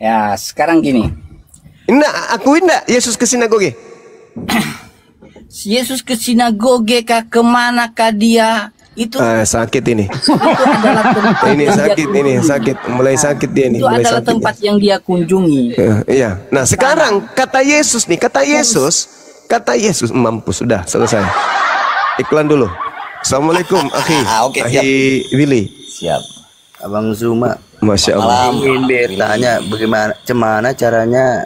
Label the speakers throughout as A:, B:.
A: Ya, sekarang gini.
B: Enggak, akuin enggak Yesus ke sinagoge?
A: Yesus ke sinagoge kah, kemana kah dia? Itu
B: Sakit ini.
A: itu adalah tempat
B: Ini
A: yang dia
B: sakit, ini
A: kunjungi.
B: sakit. Mulai sakit dia nih.
A: Itu
B: Mulai
A: adalah
B: sakit
A: tempat
B: dia.
A: yang dia kunjungi.
B: Iya. Nah sekarang kata Yesus nih, kata Yesus mampus sudah selesai. Iklan dulu. Assalamualaikum, akhi.
C: Oke,
B: akhi Willy.
C: Siap. Abang Zuma.
B: Masya Allah.
C: Malam ingin bertanya bagaimana caranya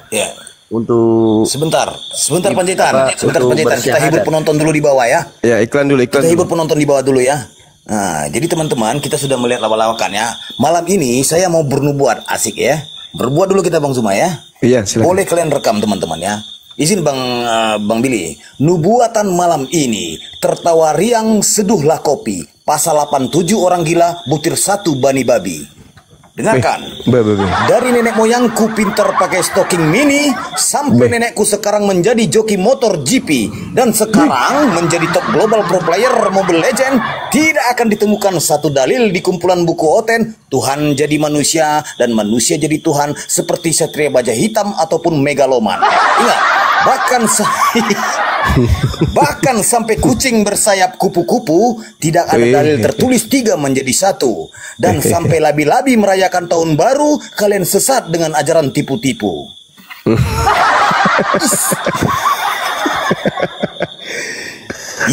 C: untuk
D: Sebentar Panjaitan.
C: untuk
D: Kita hibur
C: bersyahadat.
D: penonton dulu di bawah ya.
B: Ya iklan dulu, iklan
D: Kita hibur
B: dulu.
D: penonton di bawah dulu ya. Nah, jadi teman-teman, kita sudah melihat lawak-lawakan ya. Malam ini saya mau bernubuat, asik ya. Berbuat dulu kita Bang Zuma ya.
B: Iya silakan.
D: Boleh kalian rekam teman-teman ya. Izin Bang Billy. Nubuatan malam ini, tertawa riang seduhlah kopi. Pasal 87 orang gila, butir 1 bani babi. Dengarkan. Dari nenek moyangku pintar pakai stocking mini sampai nenekku sekarang menjadi joki motor GP dan sekarang menjadi top global pro player Mobile Legend. Tidak akan ditemukan satu dalil di kumpulan buku Oten Tuhan jadi manusia dan manusia jadi Tuhan seperti Satria Baja Hitam ataupun Megaloman. Ingat, bahkan sampai kucing bersayap kupu-kupu tidak ada dalil tertulis 3 menjadi 1. Dan sampai labi-labi merayakan tahun baru kalian sesat dengan ajaran tipu-tipu.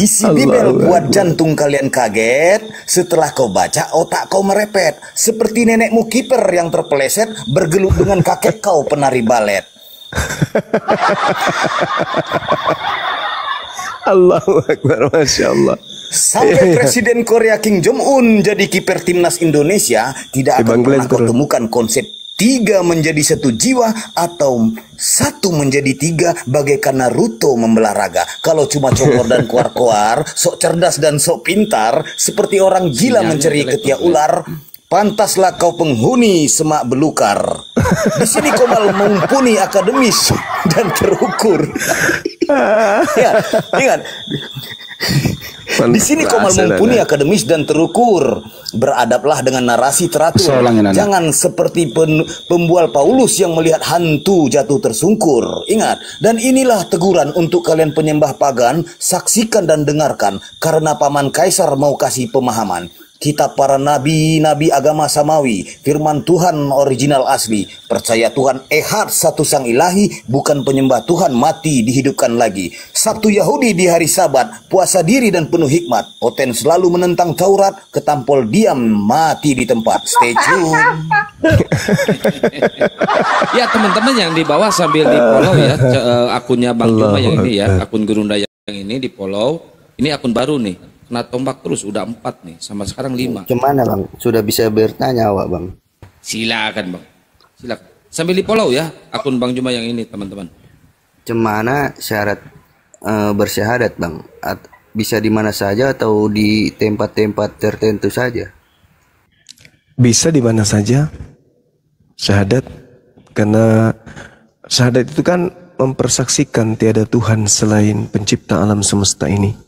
D: Isi Bibel buat jantung kalian kaget. Setelah kau baca otak kau merepet seperti nenekmu kiper yang terpeleset bergelut dengan kakek kau penari balet.
B: Allahu Akbar, Masya Allah.
D: Sampai Presiden Korea Kim Jong Un jadi kiper timnas Indonesia, tidak akan pernah kau temukan konsep 3 menjadi 1 jiwa atau 1 menjadi 3 bagaikan Naruto membelah raga. Kalau cuma congor dan kuar-kuar, sok cerdas dan sok pintar, seperti orang gila mencari ketiak ular, pantaslah kau penghuni semak belukar. Di sini kau malah mumpuni akademis dan terukur. Ya, ingat. Di sini kau malah mumpuni akademis dan terukur. Beradablah dengan narasi teratur. Jangan seperti pembual Paulus yang melihat hantu jatuh tersungkur. Ingat, dan inilah teguran untuk kalian penyembah pagan. Saksikan dan dengarkan, karena paman kaisar mau kasih pemahaman. Kitab para nabi agama samawi, firman Tuhan original asli, percaya Tuhan Ehad satu sang ilahi, bukan penyembah Tuhan mati dihidupkan lagi. Sabtu Yahudi di hari Sabat, puasa diri dan penuh hikmat. Oten selalu menentang Taurat, ketampol diam mati di tempat. Stay tune.
E: Ya teman-teman yang di bawah sambil di follow ya akunnya Bang Juma yang ini ya, akun Gerunda yang ini di follow. Ini akun baru nih. Kena tombak terus udah 4 nih, sama sekarang 5.
C: Gimana Bang? Sudah bisa bertanya awak Bang?
E: Silakan Bang, silakan. Sambil di follow ya akun Bang Juma yang ini teman-teman.
C: Gimana syarat bersyahadat Bang? Bisa di mana saja atau di tempat-tempat tertentu saja?
B: Bisa di mana saja syahadat, karena syahadat itu kan mempersaksikan tiada Tuhan selain pencipta alam semesta ini.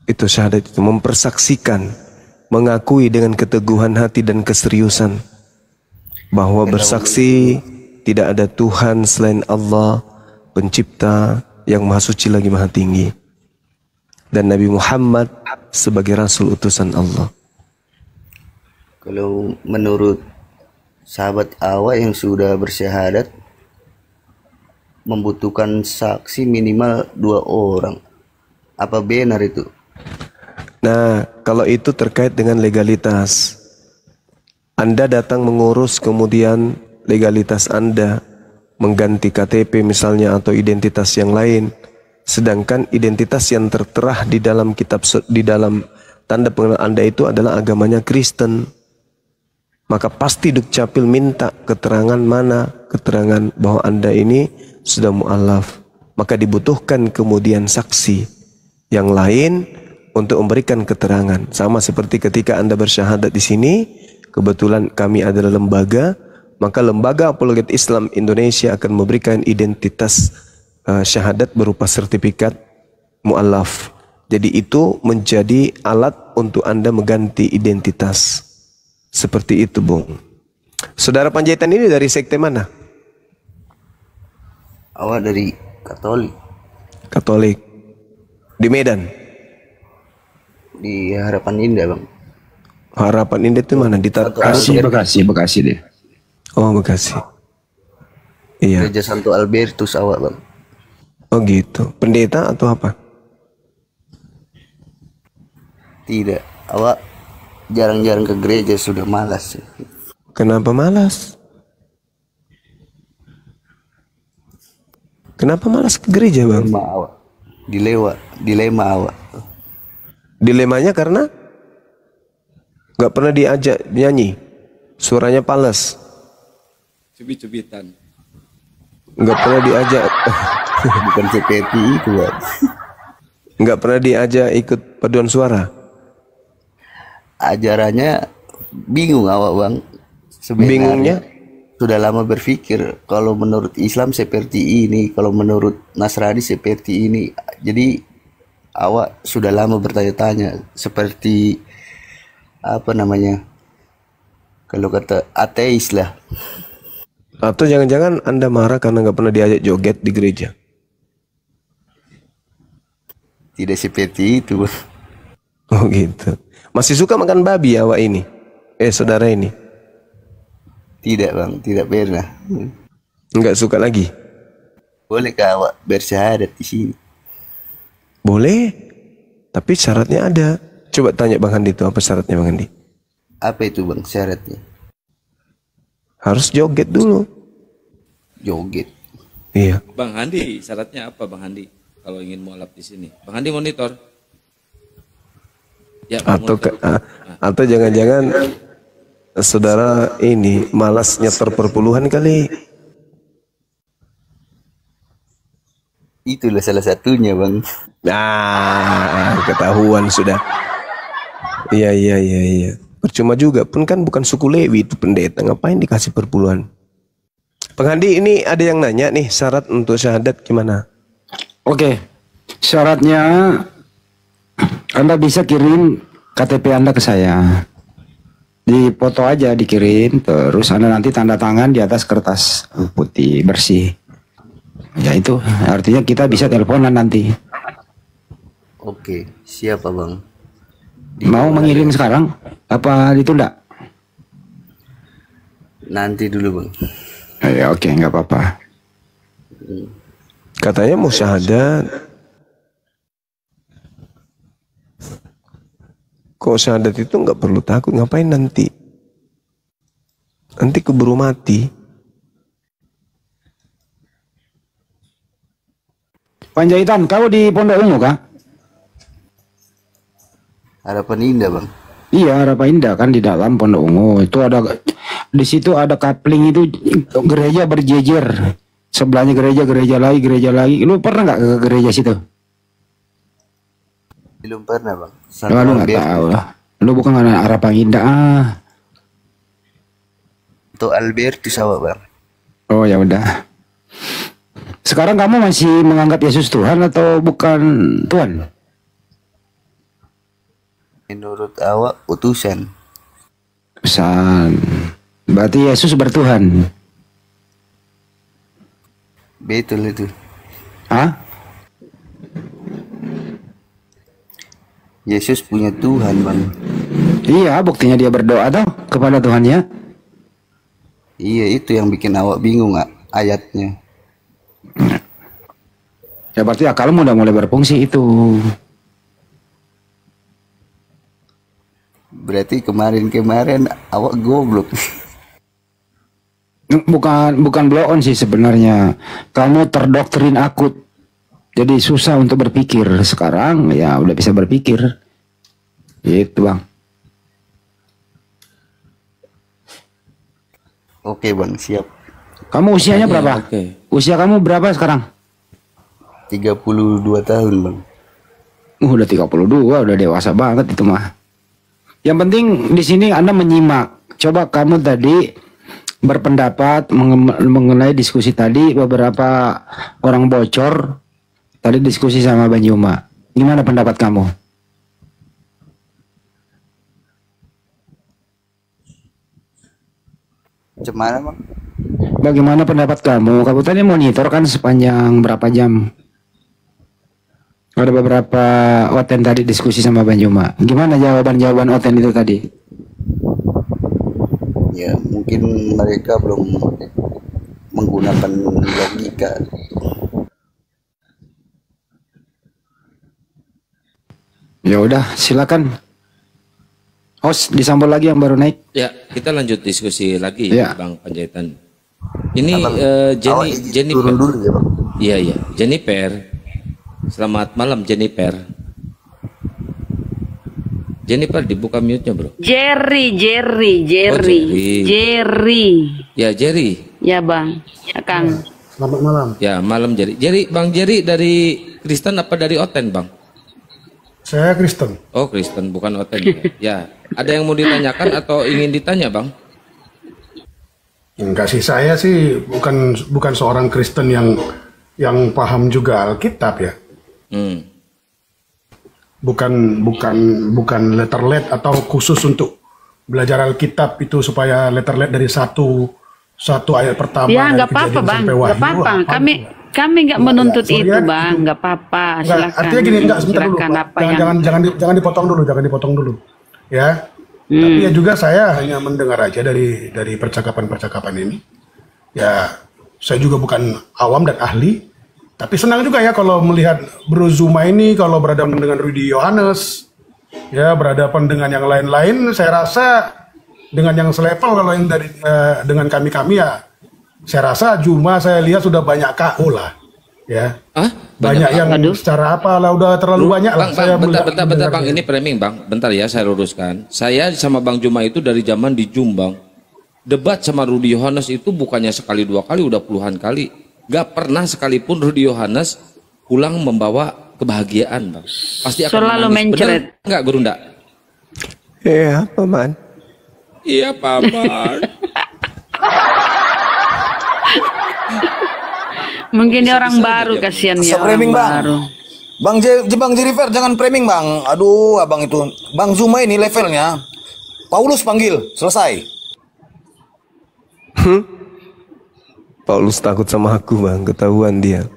B: Itu syahadat, itu mempersaksikan, mengakui dengan keteguhan hati dan keseriusan bahwa bersaksi tidak ada Tuhan selain Allah, pencipta yang maha suci lagi maha tinggi, dan Nabi Muhammad sebagai Rasul utusan Allah.
C: Kalau menurut sahabat awak yang sudah bersyahadat membutuhkan saksi minimal 2 orang. Apa benar itu?
B: Nah, kalau itu terkait dengan legalitas. Anda datang mengurus, kemudian legalitas Anda mengganti KTP misalnya atau identitas yang lain, sedangkan identitas yang tertera di dalam kitab, di dalam tanda pengenal Anda itu adalah agamanya Kristen, maka pasti Dukcapil minta keterangan mana, keterangan bahwa Anda ini sudah mu'alaf. Maka dibutuhkan kemudian saksi yang lain untuk memberikan keterangan. Sama seperti ketika Anda bersyahadat di sini, kebetulan kami adalah lembaga, maka Lembaga Apologet Islam Indonesia akan memberikan identitas syahadat berupa sertifikat mu'alaf. Jadi itu menjadi alat untuk Anda mengganti identitas. Seperti itu, Bung. Saudara Panjaitan ini dari sekte mana?
C: Awak dari Katolik.
B: Katolik. Di Medan?
C: Di Harapan Indah, Bang.
B: Harapan Indah itu mana? Di
F: Bekasi deh.
B: Oh, Bekasi. Iya.
C: Gereja Santo Albertus awak, Bang.
B: Oh gitu. Pendeta atau apa?
C: Tidak. Awak jarang-jarang ke gereja, sudah malas.
B: Kenapa malas? Kenapa malas ke gereja, Bang?
C: Dilema awak. Dilema awak.
B: Dilemanya karena nggak pernah diajak nyanyi, suaranya pales.
E: Cubit-cubitan.
B: Nggak pernah diajak.
C: Bukan seperti itu, Bang.
B: Nggak pernah diajak ikut paduan suara.
C: Ajarannya bingung awak, Bang. Sebenarnya
B: Bingungnya?
C: sudah lama berpikir kalau menurut Islam seperti ini, kalau menurut Nasrani seperti ini. Jadi awak sudah lama bertanya-tanya seperti apa namanya? Kalau kata ateis lah.
B: Atau jangan-jangan Anda marah karena nggak pernah diajak joget di gereja?
C: Tidak seperti itu, Bang.
B: Oh gitu. Masih suka makan babi awak ini? Saudara ini?
C: Tidak, Bang, tidak pernah.
B: Nggak suka lagi?
C: Bolehkah awak bersyahadat di sini?
B: Boleh. Tapi syaratnya ada. Coba tanya Bang Handi itu apa syaratnya, Bang Handi?
C: Apa itu, Bang, syaratnya?
B: Harus joget dulu.
C: Joget.
B: Iya.
E: Bang Handi, syaratnya apa Bang Handi? Kalau ingin mualaf di sini, Bang Handi monitor. Ya,
B: atau jangan-jangan saudara ini malas nyetor perpuluhan kali.
C: Itulah salah satunya, Bang.
B: Nah, ketahuan sudah. Iya. Percuma juga pun kan bukan suku Lewi itu pendeta, ngapain dikasih perpuluhan? Bang Handi, ini ada yang nanya nih, syarat untuk syahadat gimana?
F: Oke. Syaratnya Anda bisa kirim KTP Anda ke saya. Dipoto aja, dikirim, terus Anda nanti tanda tangan di atas kertas putih bersih. Ya itu artinya kita bisa teleponan nanti.
C: Oke, siapa, Bang?
F: Mau mengirim sekarang apa ditunda?
C: Nanti dulu, Bang.
F: Ya oke, nggak apa-apa.
B: Katanya mau syahadat. Kok syahadat itu nggak perlu takut, ngapain nanti? Nanti keburu mati.
F: Panjaitan, kau di Pondok Ungu kah?
C: Harapan Indah, Bang.
F: Iya, Harapan Indah kan di dalam Pondok Ungu. Itu ada, di situ ada kapling itu gereja berjejer. Sebelahnya gereja lagi. Lu pernah nggak ke gereja situ?
C: Belum pernah, Bang.
F: Lu nggak tahu lah. Lu bukan anak Harapan Indah.
C: Untuk Albertus awak, Bang.
F: Oh ya udah. Sekarang kamu masih menganggap Yesus Tuhan atau bukan Tuhan?
C: Menurut awak utusan.
F: Pesan. Berarti Yesus bertuhan.
C: Betul itu.
F: Hah?
C: Yesus punya Tuhan, Bang.
F: Iya, buktinya dia berdoa tuh kepada Tuhannya.
C: Iya, itu yang bikin awak bingung, ayatnya.
F: Ya berarti akalmu udah mulai berfungsi itu.
C: Berarti kemarin awak goblok.
F: Bukan blow on sih sebenarnya. Kamu terdoktrin akut. Jadi susah untuk berpikir. Sekarang ya udah bisa berpikir. Gitu, Bang.
C: Oke, Bang, siap.
F: Kamu usianya berapa?
E: Oke.
F: Usia kamu berapa sekarang?
C: 32 tahun, Bang.
F: Udah 32, udah dewasa banget itu mah. Yang penting di sini Anda menyimak. Coba kamu tadi berpendapat mengenai diskusi tadi, beberapa orang bocor tadi diskusi sama Bang Yuma. Gimana pendapat kamu?
C: Cemana bang?
F: Bagaimana pendapat kamu? Kamu tadi monitor kan sepanjang berapa jam? Ada beberapa Oten tadi diskusi sama Bang Juma. Gimana jawaban Oten itu tadi?
C: Ya mungkin mereka belum menggunakan logika.
F: Ya udah, silakan. Host disambung lagi yang baru naik.
E: Ya, kita lanjut diskusi lagi
F: Ya.
E: Bang Panjaitan. Ini Jennifer.
C: Turun dulu ya bang.
E: Iya, iya. Jennifer. Selamat malam Jennifer. Jennifer dibuka mute-nya, Bro.
G: Jerry.
E: Jerry.
G: Jerry.
E: Ya, Jerry.
G: Ya bang, ya Kang.
H: Selamat malam.
E: Ya, malam Jerry. Bang Jerry dari Kristen apa dari Oten, Bang?
H: Saya Kristen.
E: Oh, Kristen bukan Oten. Ya. Ada yang mau ditanyakan atau ingin ditanya, Bang?
H: Enggak sih, saya sih bukan seorang Kristen yang paham juga Alkitab ya. Bukan letterlet atau khusus untuk belajar Alkitab itu supaya letterlet dari satu ayat pertama.
G: Ya
H: dari
G: nggak apa-apa
H: Kejadian
G: bang,
H: sampai
G: nggak
H: Wahyu.
G: apa-apa. Kami nggak
H: Enggak,
G: menuntut
H: sorry
G: itu
H: ya,
G: bang, nggak apa-apa.
H: Enggak,
G: Silakan.
H: artinya gini, enggak sebentar dulu.
G: Silakan
H: Pak.
G: apa yang.
H: Jangan dipotong dulu. Ya. Tapi ya juga saya hanya mendengar aja dari percakapan-percakapan ini. Ya, saya juga bukan awam dan ahli. Tapi senang juga ya kalau melihat Bro Zuma ini kalau berhadapan dengan Rudy Yohanes, ya berhadapan dengan yang lain-lain, saya rasa dengan yang selevel kalau yang dari dengan kami ya, saya rasa Zuma saya lihat sudah banyak KO lah, ya.
E: Hah?
H: Banyak yang secara apa lah udah terlalu banyak lah.
E: Bentar Bang, ini framing Bang. Bentar ya saya luruskan. Saya sama Bang Juma itu dari zaman di Jombang. Debat sama Rudy Yohanes itu bukannya sekali dua kali, udah puluhan kali. Gak pernah sekalipun Rudy Yohanes pulang membawa kebahagiaan, Bang. Pasti akan
G: Selalu
E: menangis.
G: mencret.
E: Bener nggak, Gurunda?
B: Iya, Paman.
E: Iya, Paman.
G: Mungkin dia orang baru, kasihan ya orang
D: framing bang.
G: baru.
D: Bang Jennifer jangan framing bang. Aduh abang itu. Bang Zuma ini levelnya. Paulus panggil, selesai.
B: Paulus takut sama aku, Bang, ketahuan dia.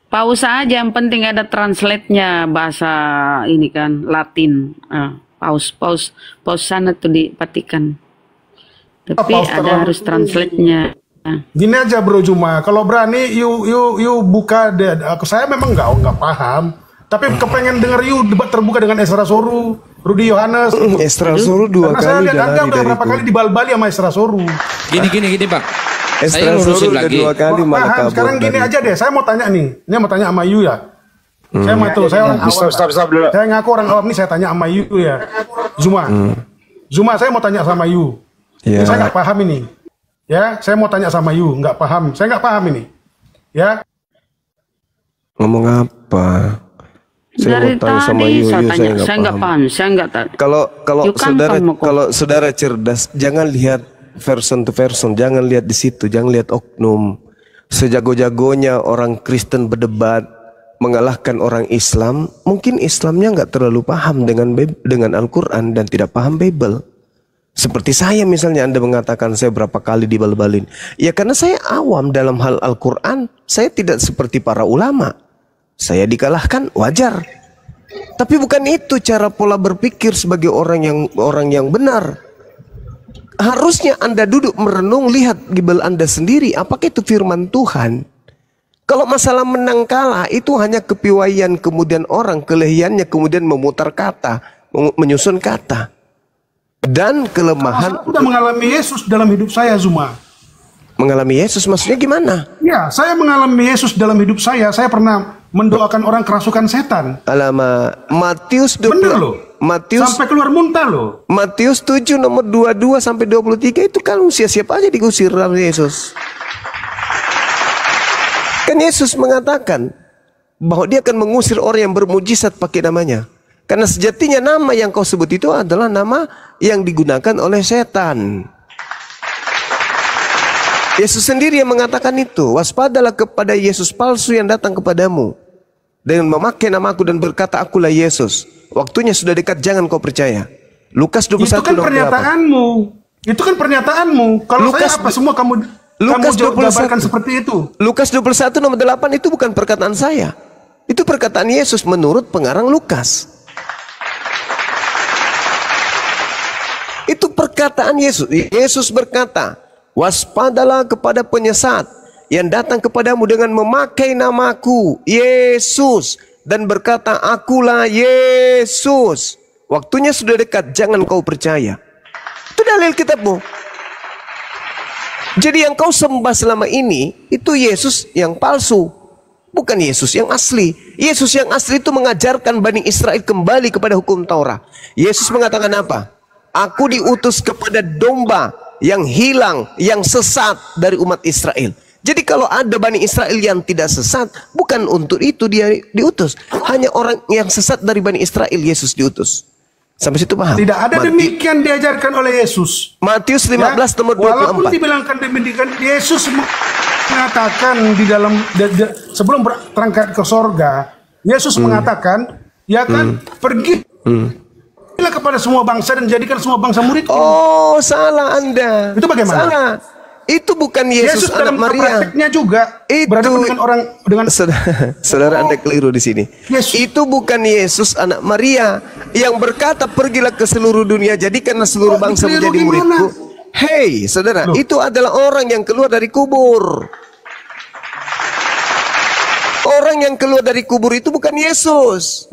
G: Paus aja, yang penting ada translate-nya bahasa ini kan Latin. Paus sana tuh dipatikan. Tapi
H: Paus
G: ada harus translate-nya.
H: Gini aja Bro Juma, kalau berani you buka saya memang nggak paham, tapi kepengen denger you debat terbuka dengan Ezra Soru, Rudy Yohanes.
B: Ezra Soru dua
H: Karena
B: kali
H: saya lihat
B: udah
H: Anda
B: lari
H: udah
B: dari
H: berapa
B: itu.
H: kali dibal-bali sama Ezra Soru.
E: Gini Bang. Saya
B: Ezra
E: lurusin
B: Soru udah
E: lagi.
B: dua kali malah
H: Paham,
B: kabur
H: sekarang gini
B: dari-
H: aja deh, saya mau tanya nih, ini mau tanya sama you ya. Saya mau tuh, saya orang awam.
F: Stop dulu.
H: Saya ngaku orang awam nih, saya tanya sama you ya. Zuma, saya mau tanya sama you.
B: Ya.
H: Ini saya nggak paham ini. Ya, saya mau tanya sama you, nggak paham. Saya nggak paham ini. Ya,
B: Ngomong apa? Saya
G: Dari
B: mau tanya sama
G: tadi
B: Yu,
G: saya tanya,
B: nggak
G: saya nggak paham, saya nggak tahu.
B: Kalau
G: You kan
B: saudara
G: kamu kok.
B: kalau saudara cerdas, jangan lihat person to person, jangan lihat di situ, jangan lihat oknum. Sejago-jagonya orang Kristen berdebat mengalahkan orang Islam, mungkin Islamnya nggak terlalu paham dengan Al-Quran dan tidak paham Bible. Seperti saya misalnya, Anda mengatakan saya berapa kali dibal-balin. Ya karena saya awam dalam hal Al-Quran, saya tidak seperti para ulama. Saya dikalahkan, wajar. Tapi bukan itu cara pola berpikir sebagai orang yang benar. Harusnya Anda duduk merenung, lihat Bible Anda sendiri, apakah itu firman Tuhan. Kalau masalah menang kalah itu hanya kepiawaian kemudian orang, kelehiannya kemudian memutar kata, menyusun kata. Dan kelemahan.
H: saya sudah mengalami Yesus dalam hidup saya, Zuma.
B: Mengalami Yesus maksudnya gimana?
H: Ya, saya mengalami Yesus dalam hidup saya. Saya pernah mendoakan orang kerasukan setan.
B: Alamak, Matius
H: Bener loh.
B: Matius
H: Sampai keluar muntah loh.
B: Matius 7 nomor 22 sampai 23 itu kan siap-siap aja digusir oleh Yesus. Kan Yesus mengatakan bahwa dia akan mengusir orang yang bermujizat pakai namanya. Karena sejatinya nama yang kau sebut itu adalah nama yang digunakan oleh setan. Yesus sendiri yang mengatakan itu. Waspadalah kepada Yesus palsu yang datang kepadamu dengan memakai namaku dan berkata akulah Yesus. Waktunya sudah dekat, jangan kau percaya. Lukas 21
H: Itu kan
B: nomor 8.
H: pernyataanmu. Itu kan pernyataanmu. Kalau saya apa semua kamu jabarkan seperti itu.
B: Lukas 21 nomor 8 itu bukan perkataan saya. Itu perkataan Yesus menurut pengarang Lukas. Itu perkataan Yesus. Yesus berkata, waspadalah kepada penyesat yang datang kepadamu dengan memakai namaku, Yesus, dan berkata, akulah Yesus. Waktunya sudah dekat, jangan kau percaya. Itu dalil kitabmu. Jadi yang kau sembah selama ini, itu Yesus yang palsu. Bukan Yesus yang asli. Yesus yang asli itu mengajarkan Bani Israel kembali kepada hukum Taurat. Yesus mengatakan apa? Aku diutus kepada domba yang hilang, yang sesat dari umat Israel. Jadi kalau ada Bani Israel yang tidak sesat, bukan untuk itu dia diutus. Hanya orang yang sesat dari Bani Israel Yesus diutus. Sampai situ paham?
H: Tidak ada demikian diajarkan oleh Yesus.
B: Matius 15 nomor 24.
H: Walaupun dibilangkan demikian, Yesus mengatakan di dalam sebelum berangkat ke sorga, Yesus mengatakan, ya kan, pergilah kepada semua bangsa dan jadikan semua bangsa murid.
B: Oh, salah Anda.
H: Itu bagaimana?
B: Salah. Itu bukan Yesus anak Maria.
H: Prakteknya juga berhadapan dengan orang dengan
B: saudara Anda keliru di sini.
H: Yesus.
B: Itu bukan Yesus anak Maria yang berkata pergilah ke seluruh dunia jadikanlah seluruh bangsa menjadi muridku. Hei, saudara, itu adalah orang yang keluar dari kubur. Orang yang keluar dari kubur itu bukan Yesus.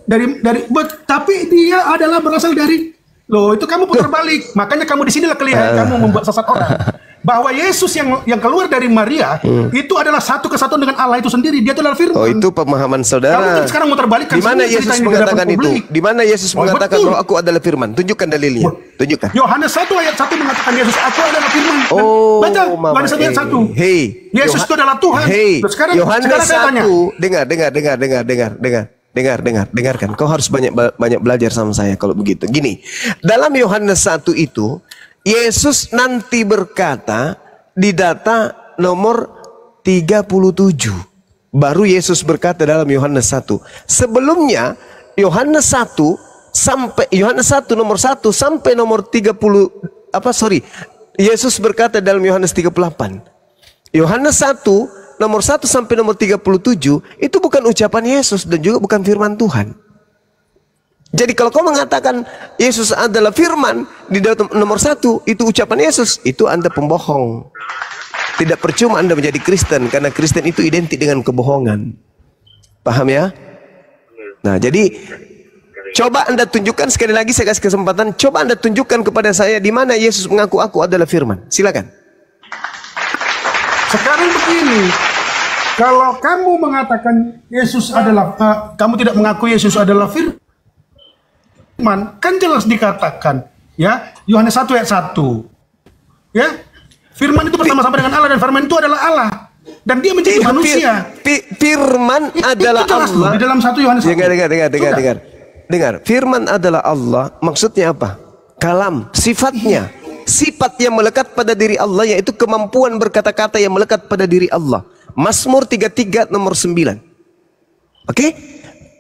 H: Tapi dia adalah berasal dari itu kamu putar balik. Makanya kamu di sinilah kelihatan kamu membuat sesat orang. Bahwa Yesus yang keluar dari Maria itu adalah satu kesatuan dengan Allah itu sendiri. Dia adalah Firman.
B: Oh, itu pemahaman saudara.
H: Kamu sekarang muter balik.
B: Di mana Yesus mengatakan itu? Di mana Yesus mengatakan bahwa aku adalah Firman? Tunjukkan dalilnya. Tunjukkan.
H: Yohanes 1 ayat 1 mengatakan Yesus aku adalah Firman.
B: Oh,
H: baca Yohanes 1 ayat 1.
B: Hei,
H: Yesus itu adalah Tuhan.
B: Hei,
H: sekarang saya tanya.
B: Dengarkan. Kau harus banyak belajar sama saya kalau begitu. Gini, dalam Yohanes 1 itu Yesus nanti berkata di data nomor 37. Baru Yesus berkata dalam Yohanes 1. Sebelumnya Yohanes 1 nomor 1 sampai nomor 30 Yesus berkata dalam Yohanes 38. Yohanes 1 nomor 1 sampai nomor 37 itu bukan ucapan Yesus dan juga bukan firman Tuhan. Jadi kalau kau mengatakan Yesus adalah firman di dalam nomor 1 itu ucapan Yesus, itu Anda pembohong. Tidak percuma Anda menjadi Kristen karena Kristen itu identik dengan kebohongan. Paham ya? Nah, jadi coba Anda tunjukkan sekali lagi, saya kasih kesempatan, coba Anda tunjukkan kepada saya di mana Yesus mengaku aku adalah firman. Silakan.
H: Sekarang begini, kalau kamu mengatakan Yesus adalah kamu tidak mengaku Yesus adalah firman, kan jelas dikatakan ya Yohanes 1 ayat 1 ya firman itu bersama-sama dengan Allah dan firman itu adalah Allah dan dia menjadi manusia.
B: Firman adalah Allah
H: di dalam 1 Yohanes 1.
B: Dengar, firman adalah Allah, maksudnya apa? Kalam, sifatnya, sifat yang melekat pada diri Allah, yaitu kemampuan berkata-kata yang melekat pada diri Allah. Mazmur 33 nomor 9. Oke?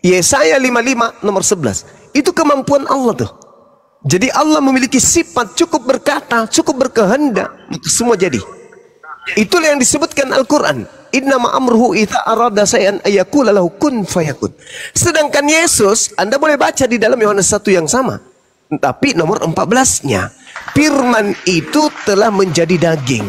B: Yesaya 55 nomor 11. Itu kemampuan Allah tuh. Jadi Allah memiliki sifat cukup berkata, cukup berkehendak, semua jadi. Itulah yang disebutkan Al-Quran. Innama amruhu idza arada shay'an ayyakula lahu kun fayakun. Sedangkan Yesus, Anda boleh baca di dalam Yohanes 1 yang sama. Tapi nomor 14-nya, firman itu telah menjadi daging.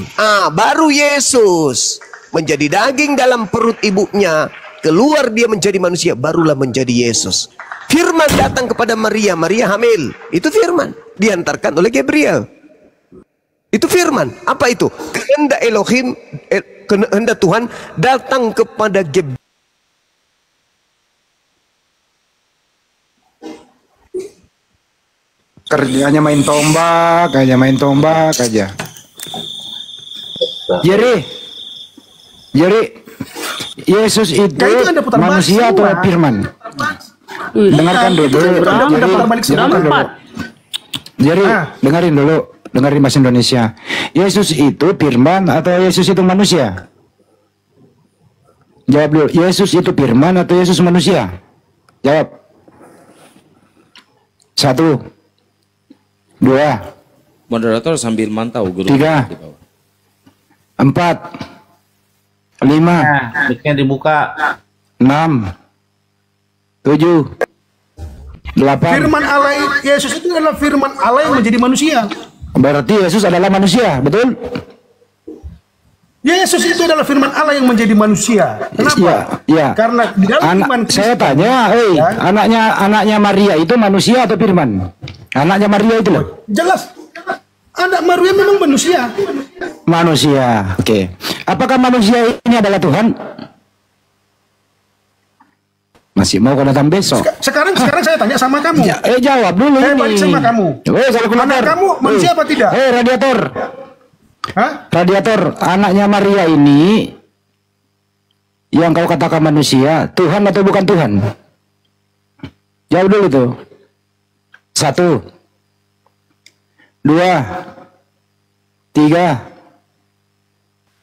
B: Baru Yesus menjadi daging dalam perut ibunya, keluar dia menjadi manusia, barulah menjadi Yesus. Firman datang kepada Maria, Maria hamil. Itu firman, diantarkan oleh Gabriel. Itu firman. Apa itu? Kehendak Elohim, kehendak Tuhan datang kepada Gabriel.
F: Kerjanya main tombak aja. Jadi Yesus itu manusia atau firman? Dengarkan dulu. Jadi dengerin dulu, dengerin bahasa Indonesia. Yesus itu firman atau Yesus itu manusia? Jawab dulu. Yesus itu firman atau Yesus manusia? Jawab. 1, 2,
E: Moderator sambil mantau guru.
F: 3, 4, 5,
I: mic-nya dibuka.
F: 6, 7, 8.
H: Firman Allah, Yesus itu adalah firman Allah yang menjadi manusia.
F: Berarti Yesus adalah manusia, betul?
H: Yesus itu adalah firman Allah yang menjadi manusia. Kenapa?
F: Ya.
H: Karena di dalam firman
F: Saya tanya, anaknya Maria itu manusia atau firman? Anaknya Maria itu loh.
H: Jelas. Anak Maria memang manusia.
F: Manusia. Oke. Apakah manusia ini adalah Tuhan? Masih mau kena datang besok?
H: Sekarang saya tanya sama kamu.
F: Jawab dulu
H: Saya balik sama kamu. Anak kamu manusia apa tidak?
F: Radiator.
H: Hah?
F: Radiator, anaknya Maria ini yang kau katakan manusia, Tuhan atau bukan Tuhan? Jawab dulu tuh. 1, 2, 3,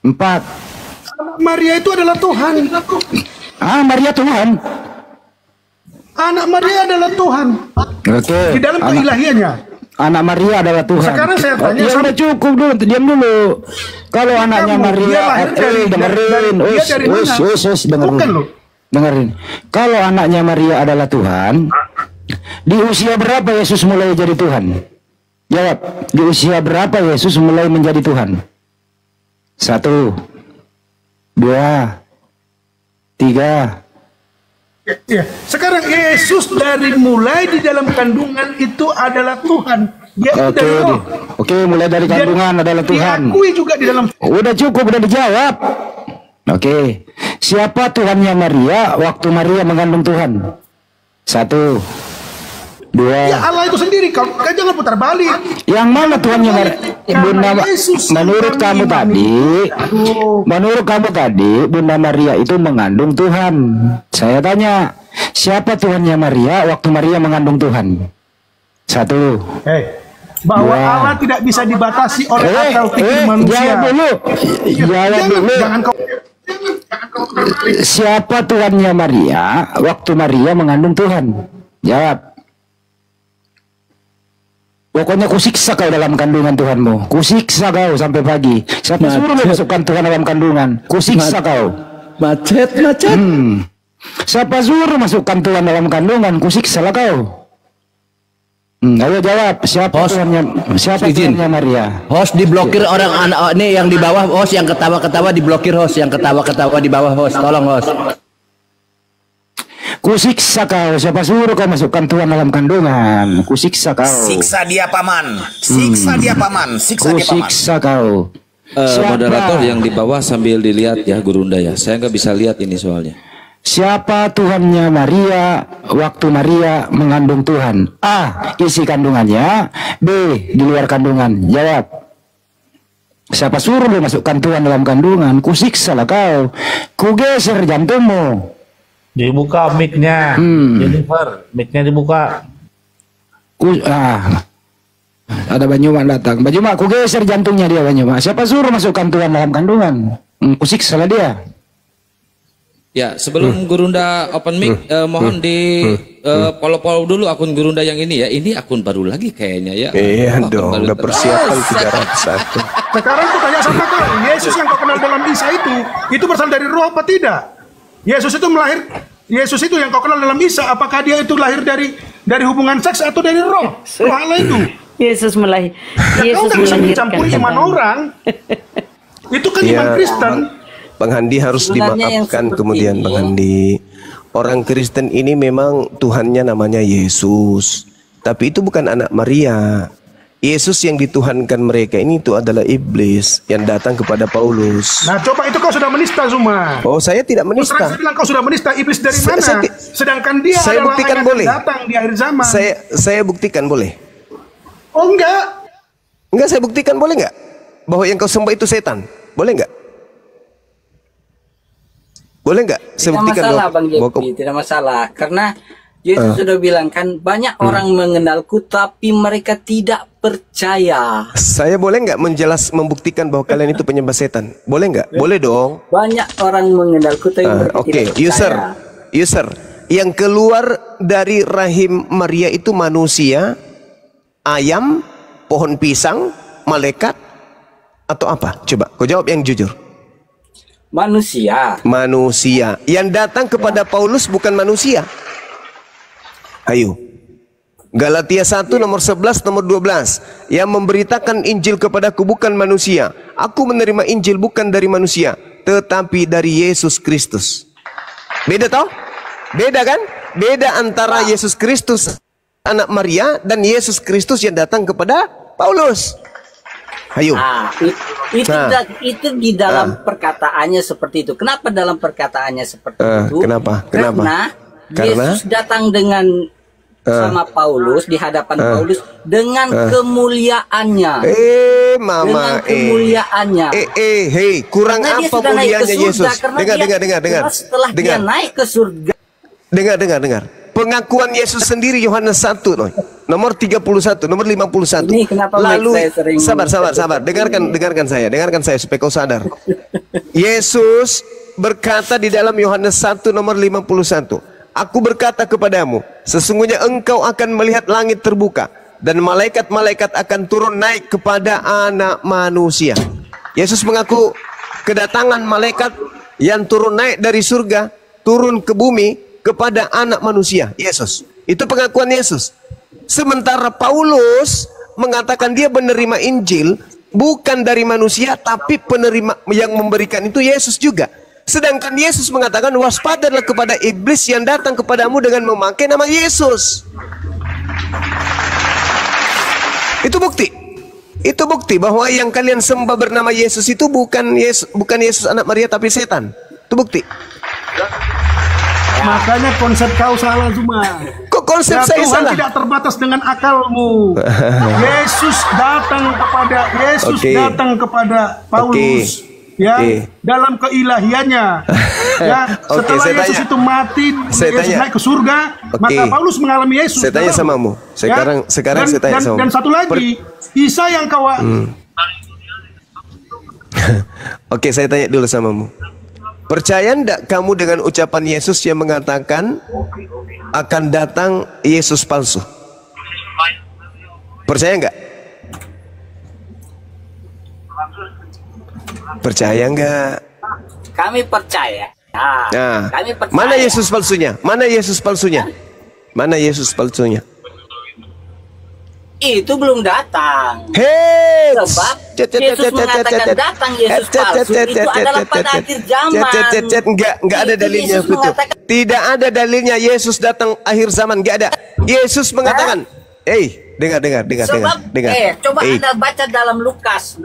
F: 4.
H: Maria itu adalah Tuhan.
F: Maria Tuhan.
H: Anak Maria adalah Tuhan.
F: Oke.
H: Di dalam keilahiannya.
F: Anak Maria adalah Tuhan.
H: Sekarang saya tanya
F: udah cukup dulu, diam dulu. Kalau anaknya Maria, dengerin. Kalau anaknya Maria adalah Tuhan, di usia berapa Yesus mulai jadi Tuhan? Jawab. Di usia berapa Yesus mulai menjadi Tuhan? 1, 2, 3.
H: Ya. Sekarang Yesus dari mulai di dalam kandungan itu adalah Tuhan.
F: Oke, mulai dari kandungan adalah Tuhan.
H: Diakui juga di dalam.
F: Udah cukup, udah dijawab. Oke. Siapa Tuhannya Maria waktu Maria mengandung Tuhan? 1, 2.
H: Ya Allah itu sendiri. Kau jangan putar balik.
F: Yang mana Tuhannya Maria? Menurut kamu tadi, Bunda Maria itu mengandung Tuhan. Saya tanya, siapa Tuhannya Maria waktu Maria mengandung Tuhan? 1.
H: Bahwa Allah tidak bisa dibatasi oleh akal pikir manusia.
F: Jawab dulu.
H: Jangan kau.
F: Siapa Tuhannya Maria waktu Maria mengandung Tuhan? Jawab. Pokoknya kusiksa kau dalam kandungan Tuhanmu. Kusiksa kau sampai pagi. Siapa suruh masukkan Tuhan dalam kandungan? Kusiksa kau.
I: Macet.
F: Siapa suruh masukkan Tuhan dalam kandungan? Kusiksa lah kau. Ayo jawab. Siapa Tuhannya Maria?
I: Host diblokir orang anak ini yang di bawah, host yang ketawa-ketawa diblokir, host yang ketawa-ketawa di bawah, host. Tolong host.
F: Kusiksa kau, siapa suruh kau masukkan Tuhan dalam kandungan? Kusiksa kau.
D: Siksa dia paman. Siksa dia paman.
F: Kusiksa kau.
E: Moderator yang di bawah sambil dilihat ya Gurunda ya. Saya nggak bisa lihat ini soalnya.
F: Siapa Tuhannya Maria waktu Maria mengandung Tuhan? A. Isi kandungannya. B. Di luar kandungan. Jawab. Siapa suruh lu masukkan Tuhan dalam kandungan? Kusiksa lah kau. Kugeser jantungmu.
I: Dibuka mic-nya. Jennifer, mic-nya dibuka.
F: Ada Banyumak datang. Banyumak, kugeser jantungnya dia Banyumak. Siapa suruh masukkan Tuhan dalam kandungan? Kusiksa lah dia.
E: Ya, sebelum Gurunda open mic, mohon di follow dulu akun Gurunda yang ini ya. Ini akun baru lagi kayaknya ya.
B: Iya dong, udah persiapan 301.
H: Sekarang aku tanya sama kau, Yesus yang kau kenal dalam Isa itu berasal dari roh apa tidak? Yesus itu yang kau kenal dalam Isa, apakah dia itu lahir dari hubungan seks atau dari roh? Roh Allah itu.
G: Yesus melahirkan.
H: Kau tak bisa mencampuri iman orang. Itu kan iman Kristen.
B: Bang Handi harus dimaafkan kemudian Bang Handi. Orang Kristen ini memang Tuhannya namanya Yesus, tapi itu bukan anak Maria. Yesus yang dituhankan mereka ini itu adalah iblis yang datang kepada Paulus.
H: Nah, coba itu kau sudah menista Zuma.
B: Oh, saya tidak menista.
H: Saya bilang kau sudah menista. Iblis dari mana? Sedangkan dia
B: saya
H: adalah
B: buktikan
H: yang
B: boleh.
H: datang di akhir zaman.
B: Saya buktikan boleh.
H: Oh enggak.
B: Enggak, saya buktikan boleh enggak? Bahwa yang kau sembah itu setan. Boleh enggak? Boleh enggak? Saya buktikan
A: masalah Bang Jepi, tidak masalah. Karena Yesus sudah bilang kan, banyak orang mengenalku tapi mereka tidak percaya.
B: Saya boleh nggak membuktikan bahwa kalian itu penyembah setan? Boleh nggak? Boleh dong.
A: Banyak orang mengenalku tapi mereka tidak percaya.
B: User, yang keluar dari rahim Maria itu manusia, ayam, Pohon pisang, malaikat, atau apa? Coba, kau jawab yang jujur.
A: Manusia.
B: Manusia. Yang datang kepada Paulus bukan manusia. Ayo. Galatia 1 nomor 11 nomor 12. Yang memberitakan Injil kepadaku bukan manusia. Aku menerima Injil bukan dari manusia, tetapi dari Yesus Kristus. Beda toh? Beda kan? Beda antara Yesus Kristus anak Maria dan Yesus Kristus yang datang kepada Paulus. Ayo.
A: Itu di dalam perkataannya seperti itu. Kenapa dalam perkataannya seperti itu?
B: Kenapa?
A: Karena Yesus datang dengan sama Paulus di hadapan Paulus dengan kemuliaannya.
B: Mama,
A: dengan kemuliaannya.
B: Hei, kurang
A: karena
B: apa mulianya Yesus? Dengar.
A: Setelah dia naik ke surga.
B: Dengar. Pengakuan Yesus sendiri Yohanes 1 nomor 31, nomor 51.
A: Ini kenapa
B: lalu
A: saya sering
B: sabar. Dengarkan saya supaya kau sadar. Yesus berkata di dalam Yohanes 1 nomor 51, aku berkata kepadamu, sesungguhnya engkau akan melihat langit terbuka dan malaikat-malaikat akan turun naik kepada anak manusia. Yesus mengaku kedatangan malaikat yang turun naik dari surga, turun ke bumi kepada anak manusia, Yesus. Itu pengakuan Yesus. Sementara Paulus mengatakan dia menerima Injil bukan dari manusia, tapi penerima yang memberikan itu Yesus juga. Sedangkan Yesus mengatakan, waspadalah kepada iblis yang datang kepadamu dengan memakai nama Yesus. Itu bukti bahwa yang kalian sembah bernama Yesus itu bukan Yesus anak Maria, tapi setan. Itu bukti.
H: Makanya konsep kau salah cuma.
B: Kok konsep saya
H: Tuhan
B: salah?
H: tidak terbatas dengan akalmu. Yesus datang kepada Paulus. Dalam keilahiannya. Setelah Yesus itu mati, Yesus naik ke surga, maka Paulus mengalami Yesus.
B: Saya tanya samamu. Sekarang saya tanya samamu.
H: Dan satu lagi, Isa yang kau
B: Oke, saya tanya dulu samamu. Percaya enggak kamu dengan ucapan Yesus yang mengatakan akan datang Yesus palsu? Percaya enggak? Percaya enggak?
A: Kami percaya. Kami percaya.
B: Mana Yesus palsunya? Mana Yesus palsunya? Mana Yesus palsunya?
A: Itu belum datang.
B: Hei,
A: sebab Yesus mengatakan datang Yesus palsu itu adalah pada akhir zaman.
B: Enggak ada dalilnya itu. Tidak ada dalilnya Yesus datang akhir zaman, enggak ada. Yesus mengatakan, dengar.
A: Coba Anda baca dalam Lukas.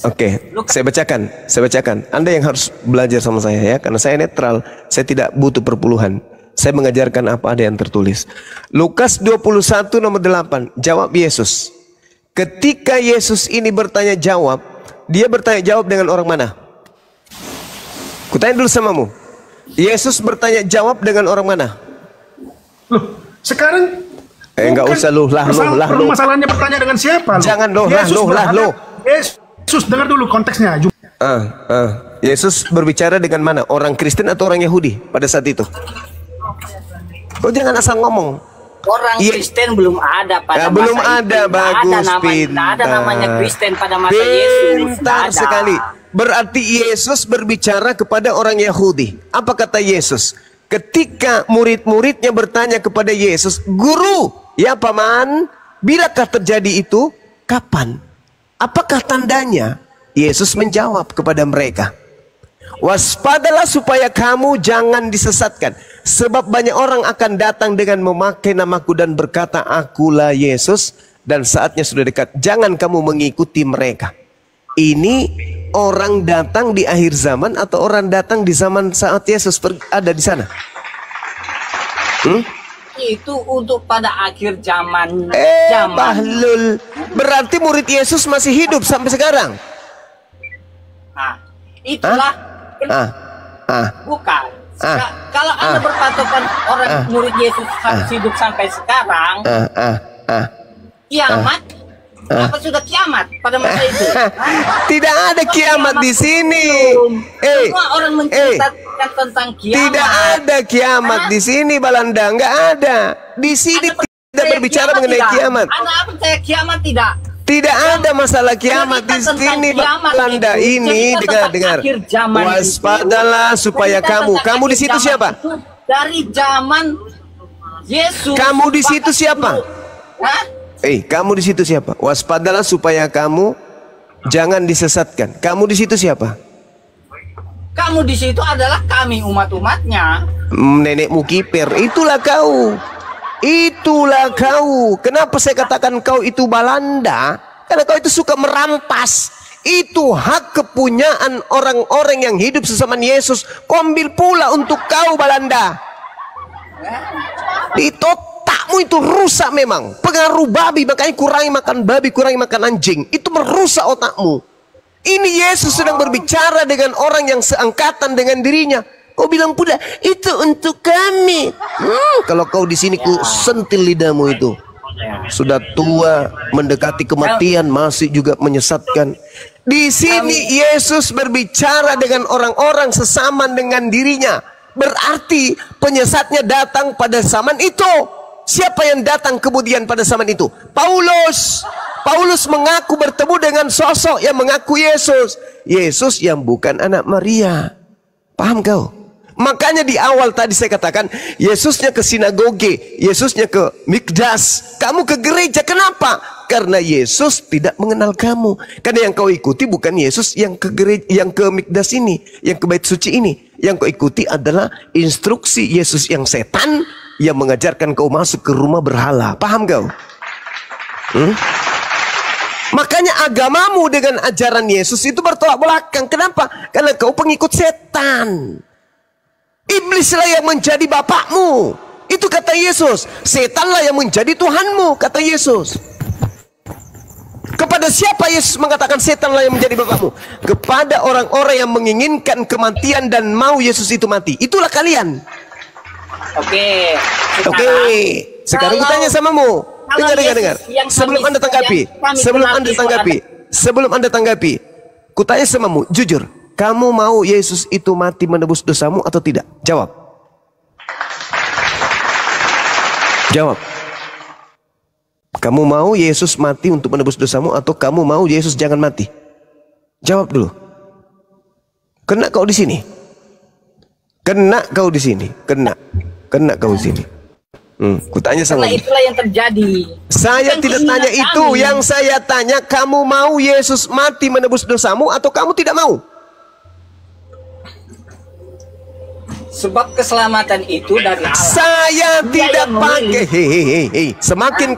B: Oke, saya bacakan. Anda yang harus belajar sama saya ya, karena saya netral, saya tidak butuh perpuluhan. Saya mengajarkan apa ada yang tertulis. Lukas 21 nomor 8. Jawab Yesus. Ketika Yesus ini bertanya jawab, dia bertanya jawab dengan orang mana? Kutanya dulu samamu. Yesus bertanya jawab dengan orang mana?
H: Loh, sekarang
B: enggak usah loh.
H: Masalahnya bertanya dengan siapa?
B: Jangan loh.
H: Yesus, dengar dulu konteksnya.
B: Yesus berbicara dengan mana? Orang Kristen atau orang Yahudi pada saat itu? Kau jangan asal ngomong.
A: Orang Kristen belum ada pada masa
B: belum ada,
A: itu.
B: bagus,
A: Tidak ada namanya Kristen pada masa Yesus.
B: Pintar sekali. Berarti Yesus berbicara kepada orang Yahudi. Apa kata Yesus? Ketika murid-muridnya bertanya kepada Yesus, Guru, ya Paman, bilakah terjadi itu? Kapan? Apakah tandanya? Yesus menjawab kepada mereka, waspadalah supaya kamu jangan disesatkan. Sebab banyak orang akan datang dengan memakai namaku dan berkata, akulah Yesus, dan saatnya sudah dekat. Jangan kamu mengikuti mereka. Ini orang datang di akhir zaman atau orang datang di zaman saat Yesus ada di sana?
A: Itu untuk pada akhir zaman.
B: Bahlul. Berarti murid Yesus masih hidup sampai sekarang?
A: Itulah. Bukan. Kalau Anda berpatokan orang murid Yesus hidup sampai sekarang, kiamat, apa sudah kiamat pada masa itu?
B: Tidak ada kiamat di sini.
A: Semua orang menceritakan tentang kiamat.
B: Tidak ada kiamat di sini, Balanda. Enggak ada. Di sini tidak berbicara mengenai kiamat.
A: Anda percaya kiamat tidak?
B: Tidak ada masalah kiamat di sini, Belanda ini. Dengar. Waspadalah supaya kamu di situ siapa?
A: Dari zaman Yesus.
B: Kamu di situ siapa? Kamu di situ siapa? Waspadalah supaya kamu jangan disesatkan. Kamu di situ siapa?
A: Kamu di situ adalah kami umat-umatnya.
B: Nenekmu kiper, itulah kau. Itulah kau. Kenapa saya katakan kau itu Belanda? Karena kau itu suka merampas. Itu hak kepunyaan orang-orang yang hidup sesama Yesus. Kau ambil pula untuk kau Belanda. Di otakmu itu rusak memang. Pengaruh babi, makanya kurangi makan babi, kurangi makan anjing. Itu merusak otakmu. Ini Yesus sedang berbicara dengan orang yang seangkatan dengan dirinya. Kau bilang pula itu untuk kami. Kalau kau di sini ku sentil lidahmu itu. Sudah tua, mendekati kematian, masih juga menyesatkan. Di sini Yesus berbicara dengan orang-orang sesama dengan dirinya. Berarti penyesatnya datang pada zaman itu. Siapa yang datang kemudian pada zaman itu? Paulus. Paulus mengaku bertemu dengan sosok yang mengaku Yesus. Yesus yang bukan anak Maria. Paham kau? Makanya di awal tadi saya katakan, Yesusnya ke sinagoge, Yesusnya ke mikdas, kamu ke gereja. Kenapa? Karena Yesus tidak mengenal kamu. Karena yang kau ikuti bukan Yesus yang ke gereja, yang ke mikdas ini, yang ke bait suci ini. Yang kau ikuti adalah instruksi Yesus yang setan, yang mengajarkan kau masuk ke rumah berhala. Paham kau? Makanya agamamu dengan ajaran Yesus itu bertolak belakang. Kenapa? Karena kau pengikut setan. Iblislah yang menjadi bapakmu. Itu kata Yesus. Setanlah yang menjadi Tuhanmu, kata Yesus. Kepada siapa Yesus mengatakan setanlah yang menjadi bapakmu? Kepada orang-orang yang menginginkan kematian dan mau Yesus itu mati. Itulah kalian.
A: Oke.
B: Sekarang kutanya samamu. Dengar. Sebelum anda tanggapi, kutanya samamu, jujur. Kamu mau Yesus itu mati menebus dosamu atau tidak? Jawab. Jawab. Kamu mau Yesus mati untuk menebus dosamu atau kamu mau Yesus jangan mati? Jawab dulu. Kena kau di sini. Kena kau di sini. Kena kau di sini. Kutanya sama.
A: Karena itulah yang terjadi.
B: Saya tidak tanya itu. Yang saya tanya, kamu mau Yesus mati menebus dosamu atau kamu tidak mau?
A: Sebab keselamatan itu dari Allah.
B: Saya tidak pakai. Hei. Semakin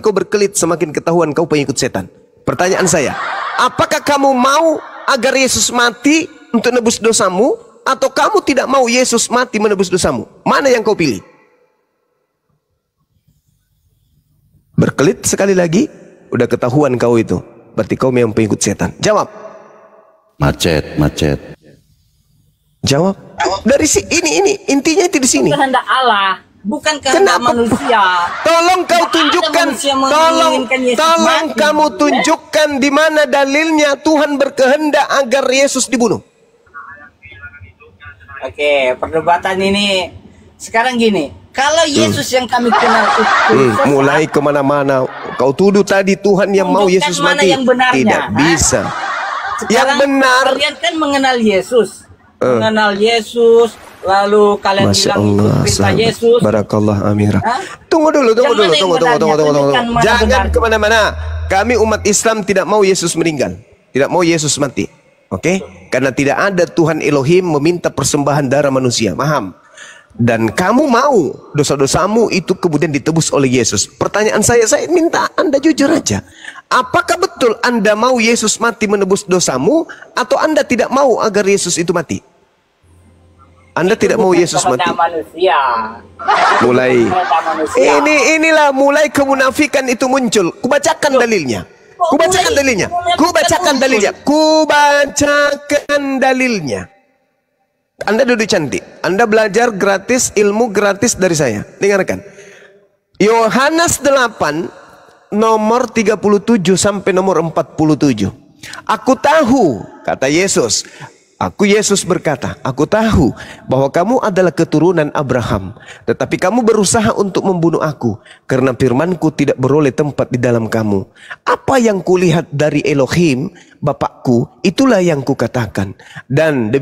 B: kau berkelit, semakin ketahuan kau pengikut setan. Pertanyaan saya, apakah kamu mau agar Yesus mati untuk nebus dosamu, atau kamu tidak mau Yesus mati menebus dosamu? Mana yang kau pilih? Berkelit sekali lagi, udah ketahuan kau itu. Berarti kau memang pengikut setan. Jawab.
C: Macet.
B: Jawab. Dari ini intinya itu di sini.
A: Kehendak Allah, bukan kehendak manusia.
B: Tolong kau tunjukkan, tolong kamu tunjukkan di mana dalilnya Tuhan berkehendak agar Yesus dibunuh.
A: Oke, perdebatan ini sekarang gini. Kalau Yesus yang kami kenal itu
B: mulai kemana-mana. Kau tuduh tadi Tuhan yang mau Yesus mati. Tidak bisa.
A: Sekarang
B: yang benar.
A: Kalian kan mengenal Yesus. Mengenal Yesus, lalu kalian
B: Masya
A: bilang
B: Allah,
A: itu perintah Yesus.
B: Barakallah Amira. Tunggu dulu. Jangan kemana-mana. Kami umat Islam tidak mau Yesus meninggal, tidak mau Yesus mati. Oke? Karena tidak ada Tuhan Elohim meminta persembahan darah manusia. Paham? Dan kamu mau dosa-dosamu itu kemudian ditebus oleh Yesus. Pertanyaan saya minta Anda jujur aja. Apakah betul Anda mau Yesus mati menebus dosamu, atau Anda tidak mau agar Yesus itu mati? Anda tidak mau Yesus mati. Mulai inilah mulai kemunafikan itu muncul. Kubacakan dalilnya. Kubacakan dalilnya. Anda duduk cantik. Anda belajar gratis, ilmu gratis dari saya. Dengarkan. Yohanes 8 nomor 37 sampai nomor 47. Aku tahu, kata Yesus, Aku Yesus berkata, aku tahu bahwa kamu adalah keturunan Abraham, tetapi kamu berusaha untuk membunuh aku karena firmanku tidak beroleh tempat di dalam kamu. Apa yang kulihat dari Elohim, Bapakku, itulah yang kukatakan. Dan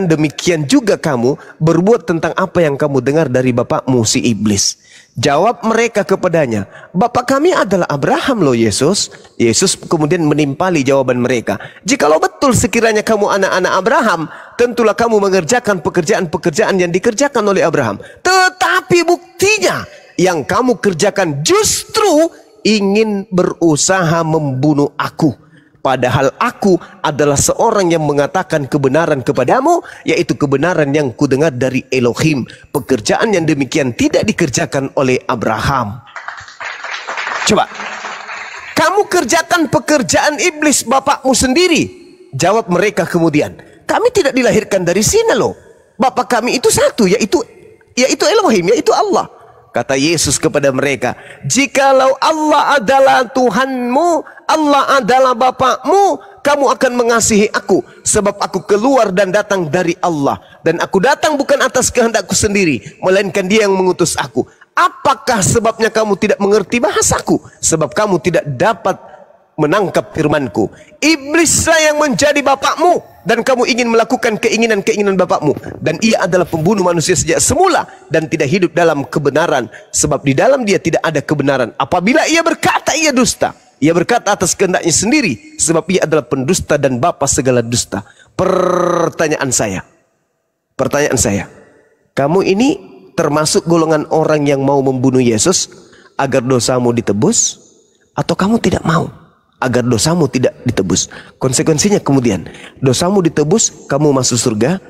B: demikian juga kamu berbuat tentang apa yang kamu dengar dari bapakmu si iblis. Jawab mereka kepadanya, Bapak kami adalah Abraham loh Yesus. Yesus kemudian menimpali jawaban mereka. Jikalau betul sekiranya kamu anak-anak Abraham, tentulah kamu mengerjakan pekerjaan-pekerjaan yang dikerjakan oleh Abraham. Tetapi buktinya yang kamu kerjakan justru ingin berusaha membunuh aku. Padahal aku adalah seorang yang mengatakan kebenaran kepadamu, yaitu kebenaran yang kudengar dari Elohim. Pekerjaan yang demikian tidak dikerjakan oleh Abraham. Coba, kamu kerjakan pekerjaan iblis bapakmu sendiri. Jawab mereka kemudian, kami tidak dilahirkan dari sini loh. Bapak kami itu satu, yaitu Elohim, yaitu Allah. Kata Yesus kepada mereka, jikalau Allah adalah Tuhanmu, Allah adalah Bapakmu, kamu akan mengasihi aku, sebab aku keluar dan datang dari Allah. Dan aku datang bukan atas kehendakku sendiri, melainkan Dia yang mengutus aku. Apakah sebabnya kamu tidak mengerti bahasaku? Sebab kamu tidak dapat menangkap firmanku. Iblislah yang menjadi bapakmu, dan kamu ingin melakukan keinginan-keinginan bapakmu. Dan ia adalah pembunuh manusia sejak semula, dan tidak hidup dalam kebenaran, sebab di dalam dia tidak ada kebenaran. Apabila ia berkata, ia dusta. Ia berkata atas kehendaknya sendiri, sebab ia adalah pendusta dan bapa segala dusta. Pertanyaan saya, kamu ini termasuk golongan orang yang mau membunuh Yesus agar dosamu ditebus, atau kamu tidak mau agar dosamu tidak ditebus? Konsekuensinya kemudian, dosamu ditebus, kamu masuk surga.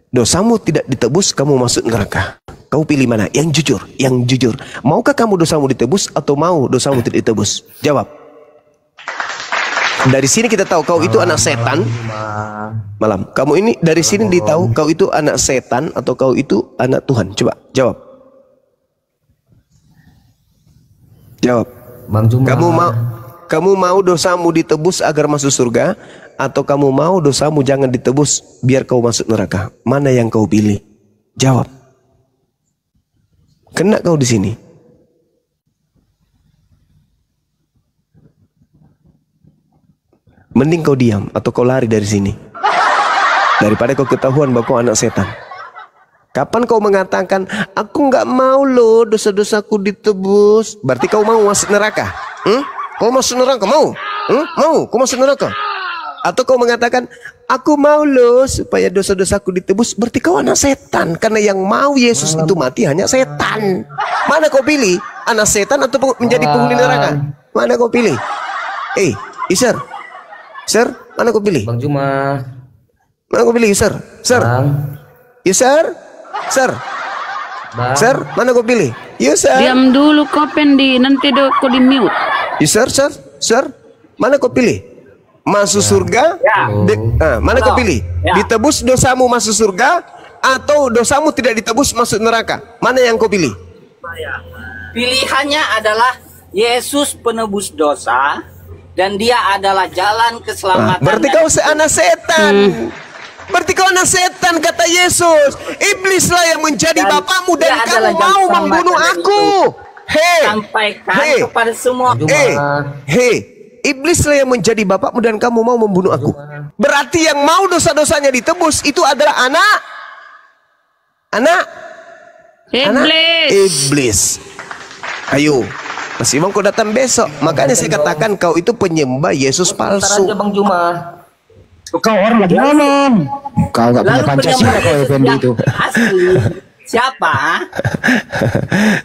B: Dosamu tidak ditebus, kamu masuk neraka. Kau pilih mana? Yang jujur, yang jujur. Maukah kamu dosamu ditebus atau mau dosamu tidak ditebus? Jawab. Dari sini kita tahu kau itu anak setan. Malam. Kamu ini dari sini ditahu kau itu anak setan atau kau itu anak Tuhan. Coba jawab. Jawab. Kamu mau dosamu ditebus agar masuk surga, atau kamu mau dosamu jangan ditebus biar kau masuk neraka? Mana yang kau pilih? Jawab. Kena kau di sini. Mending kau diam atau kau lari dari sini, daripada kau ketahuan bahwa kau anak setan. Kapan kau mengatakan, aku nggak mau loh dosa-dosaku ditebus, berarti kau mau masuk neraka? Kau masuk neraka? Mau? Mau? Kau masuk neraka? Atau kau mengatakan, aku mau loh supaya dosa-dosaku ditebus, berarti kau anak setan. Karena yang mau Yesus itu mati hanya setan. Mana kau pilih? Anak setan atau menjadi penghuni neraka? Mana kau pilih? Sir, mana kau pilih?
I: Bang Juma.
B: Mana kau pilih, sir? Sir, mana kau pilih?
G: Diam dulu kau Pendi, nanti kau di mute.
B: Sir, mana kau pilih? Masuk surga? Mana kau pilih? Ditebus dosamu masuk surga, atau dosamu tidak ditebus masuk neraka? Mana yang kau pilih?
A: Pilihannya adalah Yesus penebus dosa, dan Dia adalah jalan keselamatan.
B: Berarti kau anak setan. Berarti kau anak setan, kata Yesus. Iblislah yang menjadi bapakmu, dan kamu mau membunuh aku.
A: Sampaikan kepada semua.
B: Iblislah yang menjadi bapakmu dan kamu mau membunuh aku. Berarti yang mau dosa-dosanya ditebus itu adalah anak iblis. Ayo, Mas Imam kau datang besok. Makanya saya katakan kau itu penyembah Yesus palsu.
I: Bang Juma.
F: Kau orang lagi ngomong. Kau gak punya Pancasila kau Effendi itu.
A: Siapa?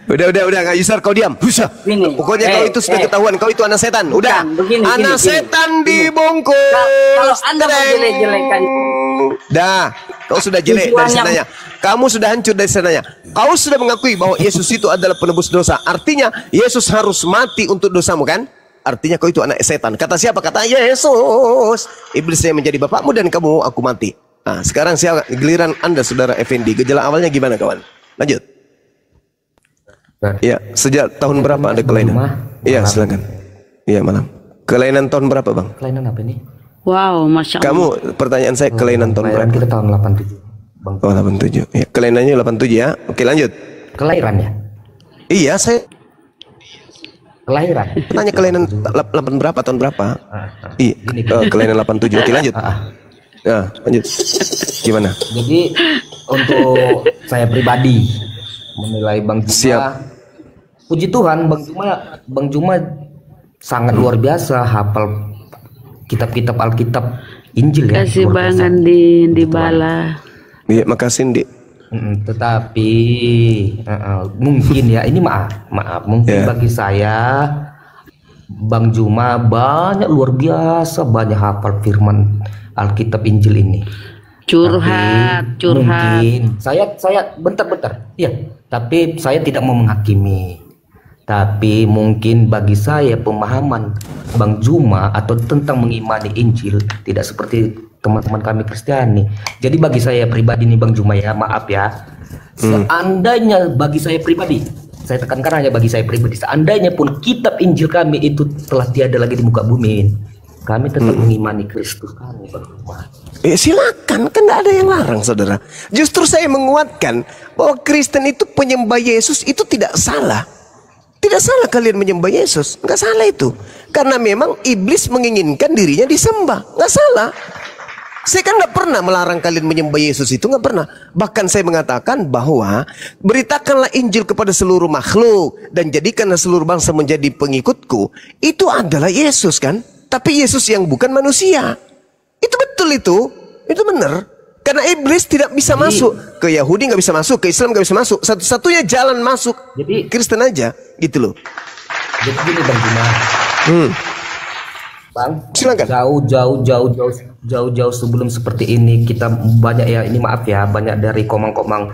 B: Udah Kak Yusar, kau diam. Pokoknya kau itu sudah ketahuan, kau itu anak setan. Udah. Anak setan dibungkus.
A: Kalau Anda menjelek-jelekan,
B: dah, kau sudah jelek dari sananya. Kamu sudah hancur dari sananya. Kau sudah mengakui bahwa Yesus itu adalah penebus dosa. Artinya Yesus harus mati untuk dosamu, kan? Artinya kau itu anak setan. Kata siapa? Kata Yesus. Iblisnya menjadi bapakmu dan kamu aku mati. Nah, sekarang giliran Anda, Saudara Effendi. Gejala awalnya gimana, kawan? Lanjut. Ya, sejak tahun berapa Anda kelainan? Iya, silakan. Iya, malam. Kelainan tahun berapa, Bang?
I: Kelainan apa ini?
G: Wow, Masya Allah.
B: Kamu, pertanyaan saya kelainan tahun berapa?
I: Kita tahun 87. Bang.
B: Oh 87. Ya, kelainannya 87 ya. Oke lanjut.
I: Kelahiran ya?
B: Iya saya
I: Kelahiran.
B: tanya kelainan 8 berapa tahun berapa? Iya. Kelainan 87. Oke lanjut. Nah lanjut. Gimana?
I: Jadi untuk saya pribadi menilai Bang Juma.
B: Siap.
I: Puji Tuhan Bang Juma sangat luar biasa hafal kitab-kitab Alkitab Injil ya.
G: Kasih
I: luar biasa.
G: Bang di bala.
B: Iya makasih Dik.
I: Tetapi mungkin ya ini maaf mungkin bagi saya Bang Juma luar biasa banyak hafal firman Alkitab Injil ini.
G: Curhat.
I: Mungkin saya bentar. Iya, tapi saya tidak mau menghakimi. Tapi mungkin bagi saya pemahaman Bang Juma atau tentang mengimani Injil tidak seperti teman-teman kami Kristiani. Jadi bagi saya pribadi nih Bang Juma ya, maaf ya. Seandainya bagi saya pribadi, saya tekankan hanya bagi saya pribadi, seandainya pun kitab Injil kami itu telah tiada lagi di muka bumi, kami tetap mengimani Kristus kami Bang Juma.
B: Silakan, kan tidak ada yang larang saudara. Justru saya menguatkan bahwa Kristen itu penyembah Yesus itu tidak salah. Tidak salah kalian menyembah Yesus, nggak salah itu. Karena memang iblis menginginkan dirinya disembah, nggak salah. Saya kan nggak pernah melarang kalian menyembah Yesus itu, nggak pernah. Bahkan saya mengatakan bahwa beritakanlah Injil kepada seluruh makhluk dan jadikanlah seluruh bangsa menjadi pengikutku. Itu adalah Yesus kan, tapi Yesus yang bukan manusia. Itu betul itu benar. Karena iblis tidak bisa masuk ke Yahudi, nggak bisa masuk ke Islam, nggak bisa masuk. Satu-satunya jalan masuk jadi Kristen aja, gitu loh.
I: Jadi gini Bang Juma. Bang,
B: silakan.
I: Jauh sebelum seperti ini kita banyak ya, ini maaf ya, banyak dari komang-komang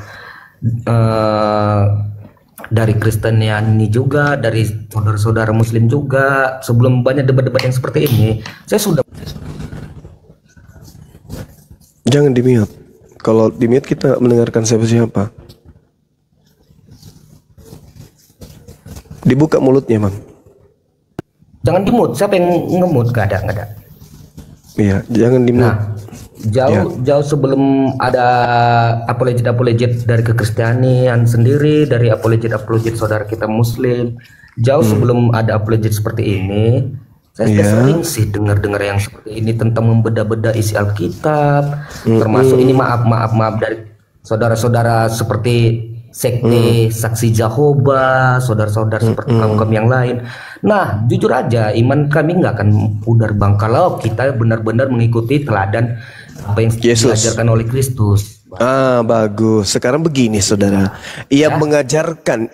I: dari Kristiani juga, dari saudara-saudara Muslim juga. Sebelum banyak debat-debat yang seperti ini, saya sudah.
B: Jangan di-mute. Kalau di-mute kita mendengarkan siapa-siapa. Dibuka mulutnya, Bang.
I: Jangan di-mute. Siapa yang nge-mute? Gak ada. Iya,
B: jangan di-mute.
I: Nah, jauh sebelum ada apologet dari kekristianian sendiri, dari apologet saudara kita Muslim, jauh sebelum ada apologet seperti ini, saya sering sih dengar yang seperti ini tentang membeda-beda isi Alkitab, termasuk ini maaf dari saudara-saudara seperti sekte Saksi Jehovah, saudara-saudara seperti kaum yang lain. Nah, jujur aja iman kami nggak akan pudar Bang kalau kita benar-benar mengikuti teladan apa yang diajarkan oleh Kristus.
B: Bagus. Sekarang begini saudara, ia mengajarkan.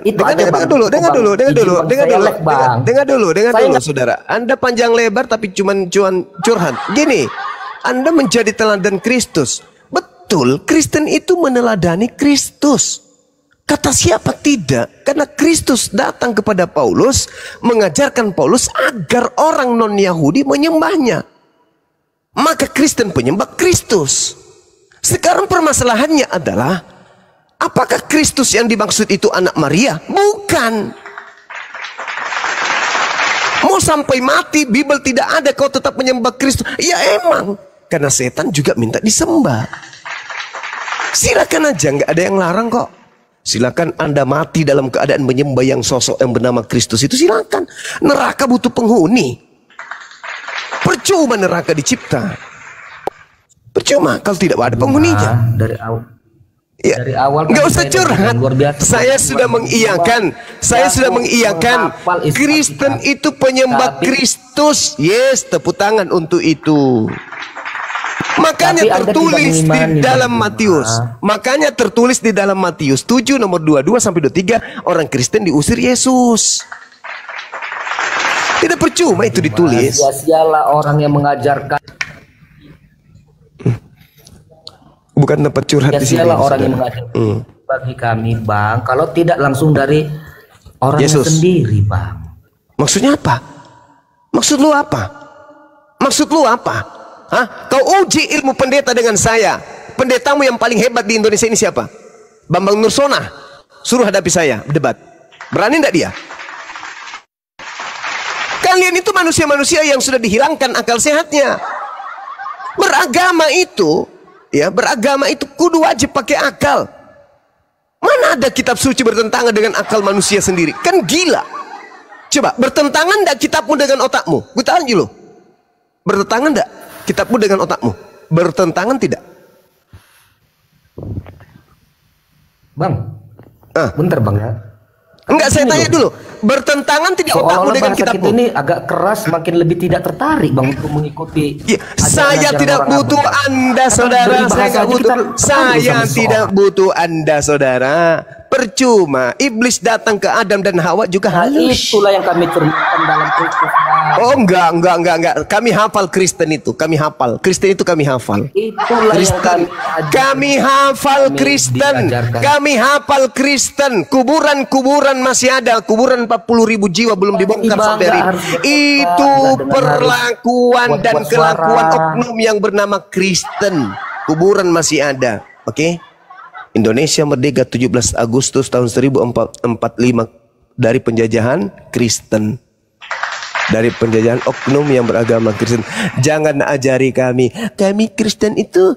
B: Dengar dulu, saudara. Anda panjang lebar tapi cuman curhat. Gini, Anda menjadi teladan Kristus. Betul, Kristen itu meneladani Kristus. Kata siapa tidak? Karena Kristus datang kepada Paulus, mengajarkan Paulus agar orang non-Yahudi menyembahnya. Maka Kristen penyembah Kristus. Sekarang permasalahannya adalah, apakah Kristus yang dimaksud itu anak Maria? Bukan. Mau sampai mati, Bible tidak ada, kau tetap menyembah Kristus. Ya emang, karena setan juga minta disembah. Silakan aja, nggak ada yang larang kok. Silakan Anda mati dalam keadaan menyembah yang sosok yang bernama Kristus itu, silakan. Neraka butuh penghuni. Percuma neraka dicipta. Percuma kalau tidak ada penghuninya.
I: Dari awal
B: nggak usah curhat. Saya sudah mengiyakan. Kristen itu penyembah Kristus. Yes, tepuk tangan untuk itu. Makanya tertulis di dalam Matius. Makanya tertulis di dalam Matius 7 nomor 22 sampai 23, orang Kristen diusir Yesus. Tidak percuma itu ditulis.
I: Sia-sialah orang yang mengajarkan.
B: Bukan tempat curhat di sini.
I: Orang yang mengajarkan bagi kami, Bang, kalau tidak langsung dari orangnya sendiri, Bang.
B: Maksudnya apa? Maksud lu apa? Hah? Kau uji ilmu pendeta dengan saya. Pendetamu yang paling hebat di Indonesia ini siapa? Bambang Nursona. Suruh hadapi saya, debat. Berani enggak dia? Kalian itu manusia-manusia yang sudah dihilangkan akal sehatnya. Beragama itu, ya, beragama itu kudu wajib pakai akal. Mana ada kitab suci bertentangan dengan akal manusia sendiri? Kan gila. Coba, bertentangan enggak kitabmu dengan otakmu? Gue tanya lo. Bertentangan enggak kitabmu dengan otakmu? Bertentangan tidak?
I: Bang, bentar bang ya.
B: Enggak, saya tanya dulu. Bertentangan tidak otakmu dengan kitabmu?
I: Ini agak keras, makin lebih tidak tertarik bang untuk mengikuti.
B: Ya, saya tidak butuh Anda, saudara. Saya tidak butuh Anda, saudara. Percuma, iblis datang ke Adam dan Hawa juga halus.
I: Itulah yang kami ceritakan dalam Kristus.
B: Oh enggak. Kami hafal Kristen itu, kami hafal. Kristen itu kami hafal.
I: Itulah
B: Kristen. Kami hafal Kristen. Kami hafal Kristen. Kuburan masih ada. Kuburan 40.000 jiwa belum dibongkar sampai hari ini. Itu perlakuan dan kelakuan oknum yang bernama Kristen. Kuburan masih ada. Oke? Indonesia merdeka 17 Agustus tahun 1445 dari penjajahan Kristen. Dari penjajahan oknum yang beragama Kristen. Jangan ajari kami Kristen itu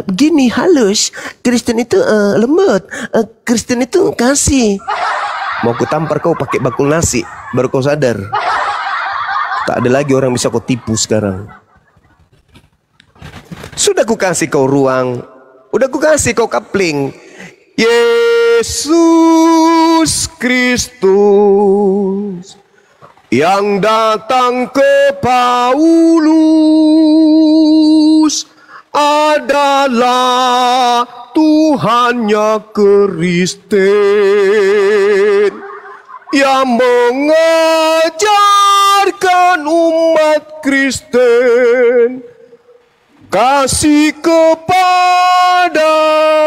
B: begini halus, Kristen itu lembut, Kristen itu kasih. Mau ku tampar kau pakai bakul nasi baru kau sadar. Tak ada lagi orang bisa kau tipu sekarang. Sudah ku kasih kau ruang, udah ku kasih kau kapling. Yesus Kristus yang datang ke Paulus adalah Tuhannya Kristen yang mengajarkan umat Kristen kasih kepada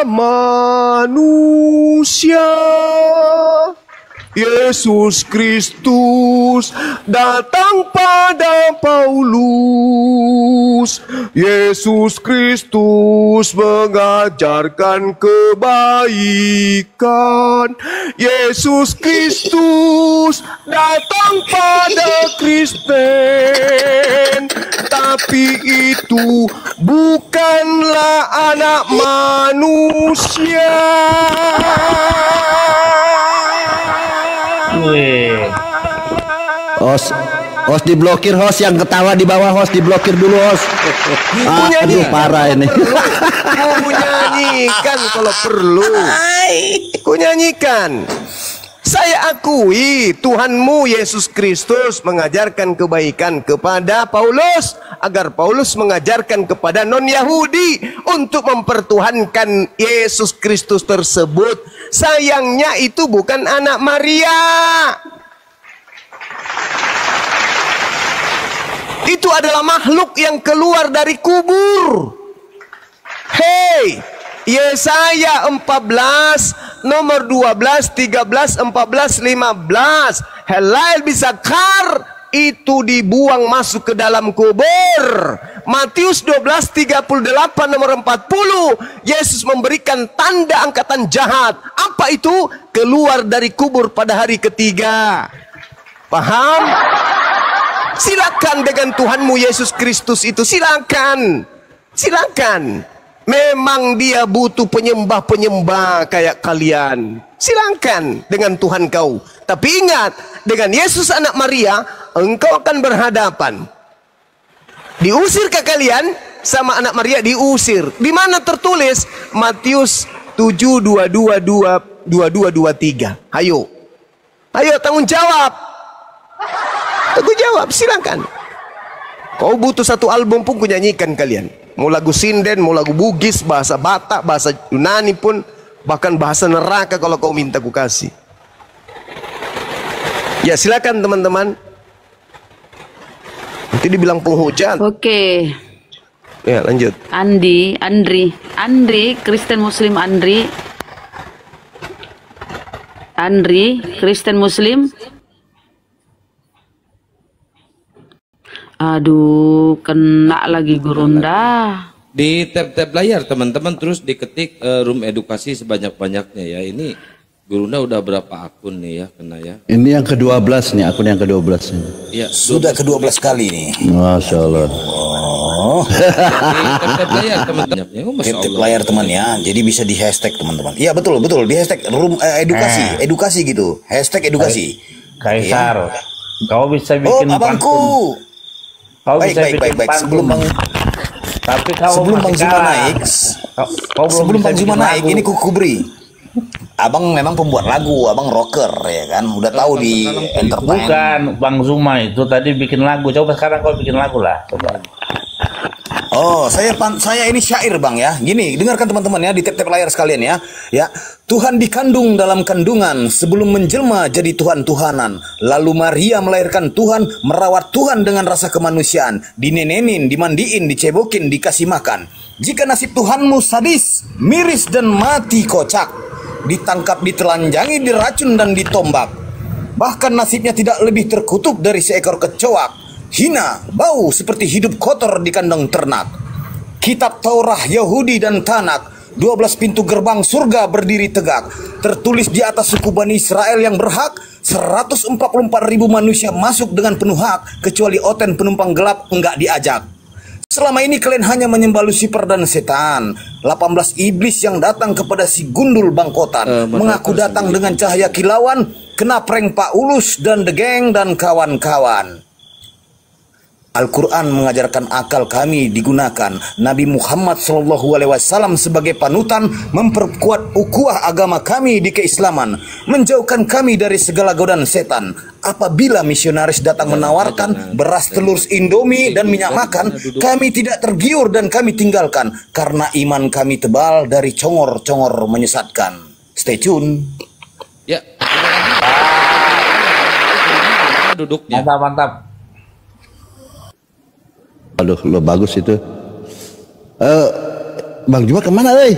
B: manusia. Yesus Kristus datang pada Paulus. Yesus Kristus mengajarkan kebaikan. Yesus Kristus datang pada Kristen. Tapi itu bukanlah anak manusia.
C: Host diblokir, host yang ketawa di bawah, host diblokir dulu, host. Aduh, parah ini.
B: Ku nyanyikan kalau perlu. Ku nyanyikan. Saya akui Tuhanmu Yesus Kristus mengajarkan kebaikan kepada Paulus agar Paulus mengajarkan kepada non-Yahudi untuk mempertuhankan Yesus Kristus tersebut. Sayangnya itu bukan anak Maria. Itu adalah makhluk yang keluar dari kubur. Hei, Yesaya 14 nomor 12, 13, 14, 15. Helail Bisakar itu dibuang masuk ke dalam kubur. Matius 12:38 nomor 40. Yesus memberikan tanda angkatan jahat. Apa itu? Keluar dari kubur pada hari ketiga. Paham? Silakan dengan Tuhanmu Yesus Kristus itu, silakan. Silakan. Memang dia butuh penyembah-penyembah kayak kalian. Silakan dengan Tuhan kau. Tapi ingat, dengan Yesus anak Maria, engkau akan berhadapan. Diusir ke kalian sama anak Maria, diusir. Di mana tertulis? Matius 7:22-23. Ayo. Ayo tanggung jawab. Tanggung jawab, silakan. Kau butuh satu album pun ku nyanyikan kalian. Mau lagu sinden, mau lagu Bugis, bahasa Batak, bahasa Yunani pun, bahkan bahasa neraka kalau kau minta ku kasih. Ya silakan teman-teman. Nanti dibilang penghujat.
G: Oke.
B: Ya lanjut.
G: Andri, Kristen Muslim Andri, Kristen Muslim. Aduh, kena lagi Gurunda.
E: Di tab-tab layar teman-teman terus diketik room edukasi sebanyak-banyaknya ya. Ini Gurunda udah berapa akun nih ya kena ya?
J: Ini yang ke-12 nih, akun yang ke-12 nih.
E: Iya,
D: Sudah ke-12 kali nih.
J: Masya Allah.
D: Oh.
E: Tap layar teman-teman. Masya
D: Tap
E: Allah.
D: layar teman ya. Jadi bisa di hashtag teman-teman. Iya betul di hashtag edukasi gitu. Hashtag edukasi.
K: Kaisar,
D: Ya.
K: kau bisa
D: Oh,
K: bikin
D: abangku.
K: Kau
D: Baik.
K: pantun. Tapi kau
D: Sebelum Bang
K: masih
D: Zuma
K: kalah.
D: naik,
K: Kau belum
D: sebelum
K: bisa
D: Bang Zuma
K: bikin
D: naik,
K: lagu.
D: ini kuku beri. Abang memang pembuat lagu, abang rocker ya kan, udah tahu di entertain.
K: Bukan Bang Zuma itu tadi bikin lagu. Coba sekarang kau bikin lagu lah. Coba.
D: Oh, saya ini syair bang ya. Gini, dengarkan teman-teman ya di tap-tap layar sekalian ya. Ya, Tuhan dikandung dalam kandungan sebelum menjelma jadi Tuhan-Tuhanan. Lalu Maria melahirkan Tuhan, merawat Tuhan dengan rasa kemanusiaan. Dinenenin, dimandiin, dicebokin, dikasih makan. Jika nasib Tuhanmu sadis, miris dan mati kocak, ditangkap, ditelanjangi, diracun dan ditombak. Bahkan nasibnya tidak lebih terkutuk dari seekor kecoak. Hina, bau seperti hidup kotor di kandang ternak. Kitab Taurah Yahudi dan Tanak, 12 pintu gerbang surga berdiri tegak. Tertulis di atas suku Bani Israel yang berhak, 144.000 manusia masuk dengan penuh hak, kecuali Oten penumpang gelap enggak diajak. Selama ini kalian hanya menyembah Lucifer dan setan. 18 iblis yang datang kepada si gundul bangkotan, mengaku datang dengan cahaya kilauan, kena prank Pak Ulus dan The Gang dan kawan-kawan. Al-Quran mengajarkan akal kami digunakan. Nabi Muhammad SAW sebagai panutan memperkuat ukhuwah agama kami di keislaman, menjauhkan kami dari segala godaan setan. Apabila misionaris datang menawarkan beras, telur, indomie dan minyak makan, kami tidak tergiur dan kami tinggalkan, karena iman kami tebal dari congor-congor menyesatkan. Stay tune.
E: Ya. Duduknya.
K: Mantap.
J: Aduh, lo bagus itu. Bang Juma kemana, Lei?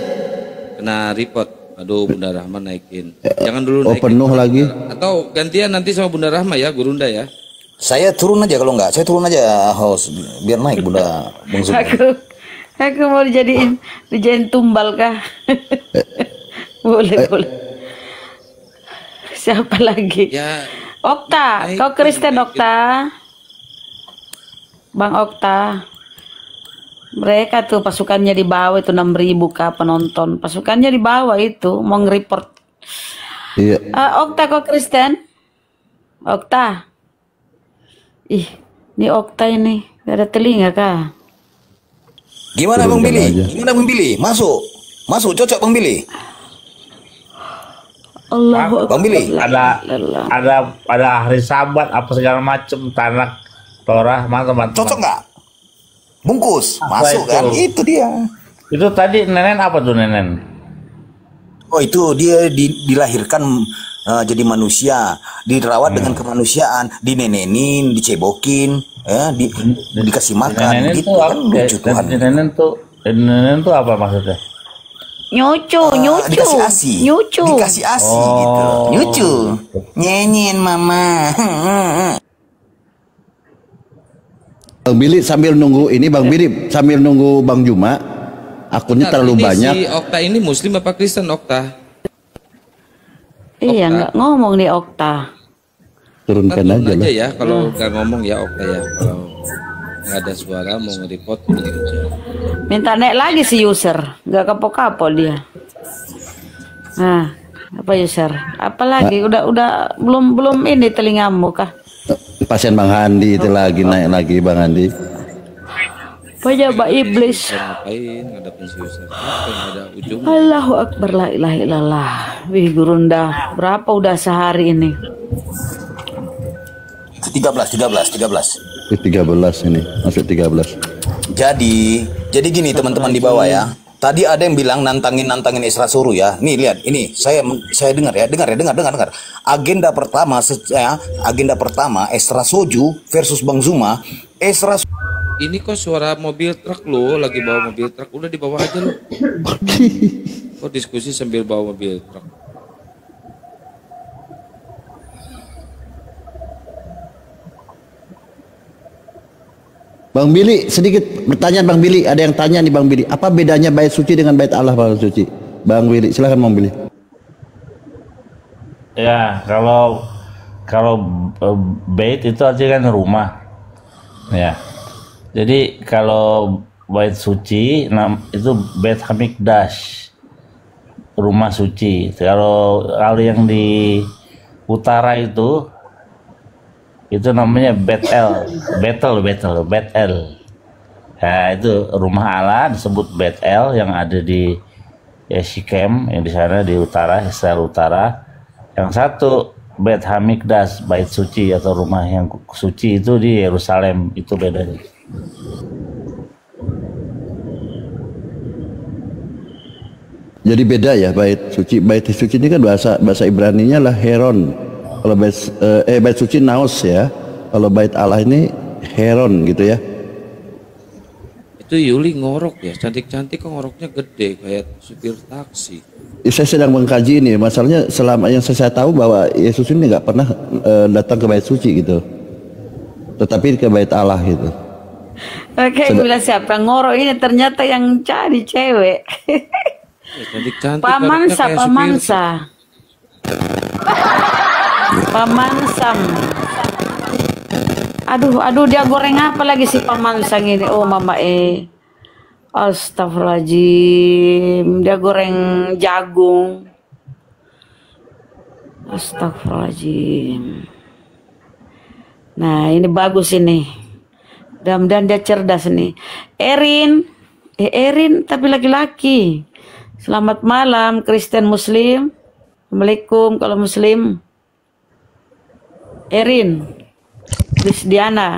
E: Kena report. Aduh, Bunda Rahma naikin. Jangan dulu naikin.
J: Penuh lagi.
E: Atau gantian nanti sama Bunda Rahma ya, Gurunda ya.
D: Saya turun aja kalau enggak. Saya turun aja host biar naik Bunda Bang Zuma.
G: Aku mau dijadiin tumbal kah? boleh. Siapa lagi?
E: Ya.
G: Okta, kau Kristen Okta? Bang Okta, mereka tuh pasukannya di bawah itu 6.000 kah penonton. Pasukannya di bawah itu mau nge-report.
J: Iya.
G: Okta kok Kristen? Okta. Ih, ini Okta ini gak ada telinga kah?
D: Gimana Bang Billy? Gimana Bang Billy? Masuk, cocok Bang Billy.
G: Allahu
D: Bang Billy.
K: Ada hari Sabat apa segala macam tanah Torah teman-teman.
D: Cocok nggak? Bungkus,
K: Apa
D: masuk
K: itu?
D: kan? Itu dia.
K: Itu tadi nenen apa tuh nenen?
D: Oh itu dia dilahirkan jadi manusia, dirawat dengan kemanusiaan, dinenenin, dicebokin, ya, dikasih makan,
K: Nenen
D: gitu
K: tuh
D: kan
K: apa?
D: lucu Tuhan.
K: Nenen tuh apa maksudnya?
G: Nyucu.
D: Dikasih asi, dikasih asi gitu, nyucu, nyenyen mama.
J: Bang Billy sambil nunggu ini, Bang Billy sambil nunggu Bang Juma, akunnya terlalu
E: ini
J: banyak.
E: Si Okta ini Muslim apa Kristen Okta?
G: Iya, nggak ngomong nih Okta.
J: Turunkan aja lah.
E: Ya, kalau nggak ngomong ya Okta ya. Kalau nggak ada suara mau nge-report ini aja.
G: Minta naik lagi si user, nggak kapok-kapok dia. Nah, apa user? Apalagi udah belum ini telingamu kah?
J: Pasien Bang Handi itu lagi naik lagi Bang Handi.
G: Pejabat iblis.
E: Ngapain ngadepin si user? Apa yang ada ujungnya?
G: Allahu Akbar, la ilaha illallah. Wih Gurunda, berapa udah sehari ini?
D: 13
J: ini masuk 13.
D: Jadi gini teman-teman di bawah ya. Tadi ada yang bilang nantangin Esra Suruh ya. Nih lihat, ini saya dengar ya. Agenda pertama Esra Soju versus Bang Zuma.
E: Ini kok suara mobil truk lo, lagi bawa mobil truk, udah dibawa aja lo. Kok diskusi sambil bawa mobil truk?
J: Bang Billy, sedikit pertanyaan Bang Billy. Ada yang tanya nih Bang Billy, apa bedanya bait suci dengan bait Allah Bang suci? Bang Billy, silakan Bang Billy.
K: Ya, kalau kalau bait itu artinya kan rumah. Ya. Jadi kalau bait suci itu bait Hamikdash, rumah suci. Kalau yang di utara itu namanya Betel. Nah, itu rumah Allah disebut Betel yang ada di Shikem, yang di sana di utara, Israel utara. Yang satu Beit Hamikdash, bait suci atau rumah yang suci itu di Yerusalem, itu bedanya.
J: Jadi beda ya bait suci. Bait suci ini kan bahasa Ibraninya lah Heron. Kalau bait suci Naos ya. Kalau bait Allah ini Heron gitu ya.
E: Itu Yuli ngorok ya, cantik-cantik kok ngoroknya gede kayak supir taksi.
J: Saya sedang mengkaji ini. Masalahnya selama yang saya tahu bahwa Yesus ini nggak pernah datang ke bait suci gitu. Tetapi ke bait Allah gitu.
G: Oke, bilang siapa ngorok ini ternyata yang cari cewek.
E: Ya, cantik-cantik.
G: Pamansam. Aduh dia goreng apa lagi si Pamansang ini? Oh mama Astagfirullahaladzim, dia goreng jagung. Astagfirullahaladzim. Nah ini bagus ini. Mudah-mudahan dia cerdas nih. Erin tapi laki-laki. Selamat malam Kristen Muslim. Assalamualaikum kalau Muslim. Erin Krisdiana.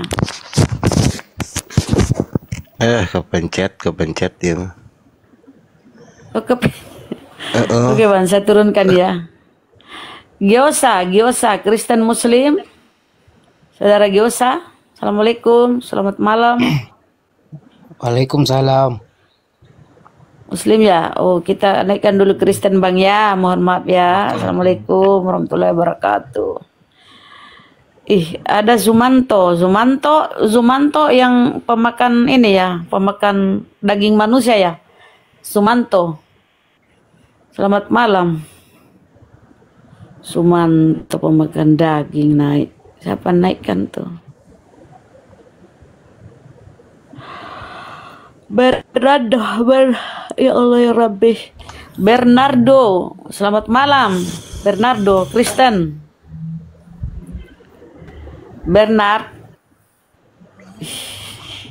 C: Kepencet ya.
G: Oke Bang, saya turunkan ya. Gyosa Kristen Muslim. Saudara Gyosa, Assalamualaikum, selamat malam.
L: Waalaikumsalam.
G: Muslim ya. Oh, kita naikkan dulu Kristen Bang ya. Mohon maaf ya. Assalamualaikum warahmatullahi wabarakatuh. Ada Zumanto yang pemakan ini ya, pemakan daging manusia ya. Sumanto. Selamat malam. Sumanto pemakan daging naik. Siapa naikkan tuh? Ya Allah ya Rabbi. Bernardo. Selamat malam. Bernardo Kristen. Bernard.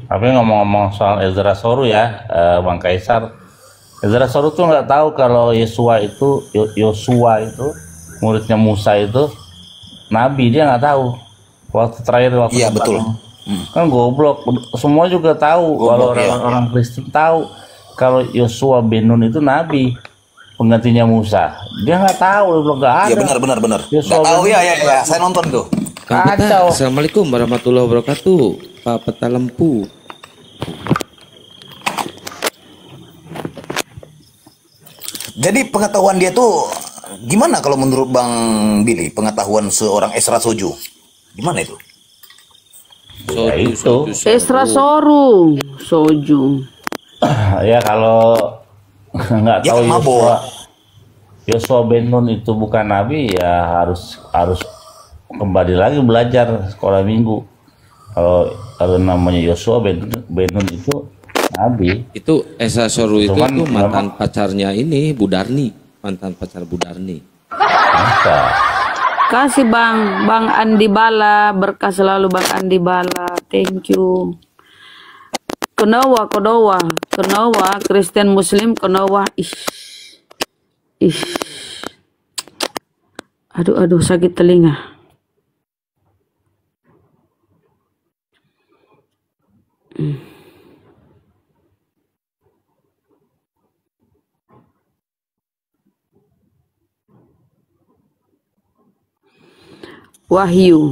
K: Tapi ngomong-ngomong soal Ezra Soru ya, Bang Kaisar. Ezra Soru tuh nggak tahu kalau Yosua itu muridnya Musa itu nabi, dia nggak tahu. Waktu
D: Iya betul.
K: Kan goblok. Semua juga tahu, kalau orang Kristen tahu kalau Yosua bin Nun itu nabi penggantinya Musa. Dia nggak tahu, belum nggak ada.
D: Iya benar. Nggak tahu ya, saya nonton tuh.
E: Kacau. Assalamualaikum warahmatullahi wabarakatuh, Pak Peta Lempu.
D: Jadi pengetahuan dia tuh gimana kalau menurut Bang Billy, pengetahuan seorang Ezra Soju? Gimana itu?
G: Ezra Soru Soju.
K: Ya kalau nggak tahu Yosua bin Nun itu bukan nabi, ya harus kembali lagi belajar sekolah minggu. Kalau namanya Yosua bin Nun itu nabi.
E: Itu Ezra Soru itu mantan pacarnya ini Budarni, mantan pacar Budarni.
K: Masa?
G: Kasih Bang Andi Bala, berkah selalu Bang Andi Bala. Thank you. Konowa Kristen Muslim Konowa. Aduh sakit telinga. Wahyu,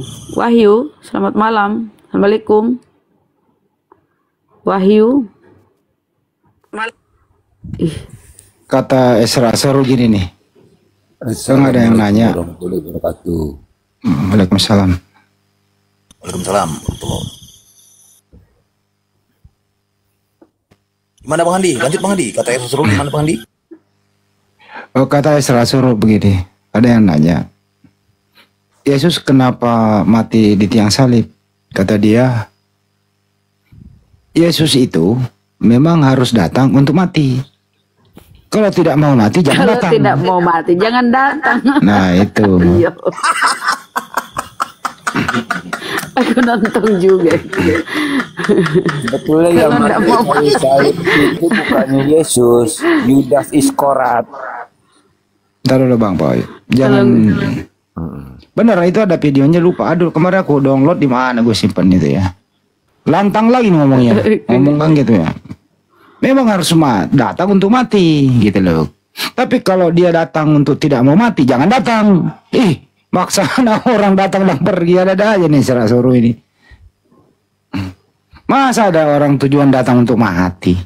G: selamat malam. Assalamualaikum. Wahyu.
F: Kata Ezra Soru gini nih. Ada yang nanya. Waalaikumsalam.
D: Waalaikumsalam. Gimana Bang Andi? Lanjut Bang Andi. Kata Ezra Soru gimana Bang Andi?
F: Oh, kata Ezra Soru begini. Ada yang nanya. Yesus kenapa mati di tiang salib? Kata dia, Yesus itu memang harus datang untuk mati. Kalau tidak mau mati, jangan
G: Kalau
F: datang.
G: tidak mau mati, jangan datang.
F: Nah, itu.
G: Iya. Aku nonton juga.
L: Sebetulnya yang
G: Kalau nggak
L: mati
G: mau
L: dari salib itu bukannya Yesus, Yudas Iskorat.
F: Ntar dulu Bang Boy. Jangan. Bener itu ada videonya, lupa. Aduh, kemarin aku download di mana gue simpan itu ya. Lantang lagi ngomongnya. Ngomong kan gitu ya. Memang harus datang untuk mati gitu loh. Tapi kalau dia datang untuk tidak mau mati, jangan datang. Maksana orang datang dan pergi, ada aja nih serak suruh ini. Masa ada orang tujuan datang untuk mati?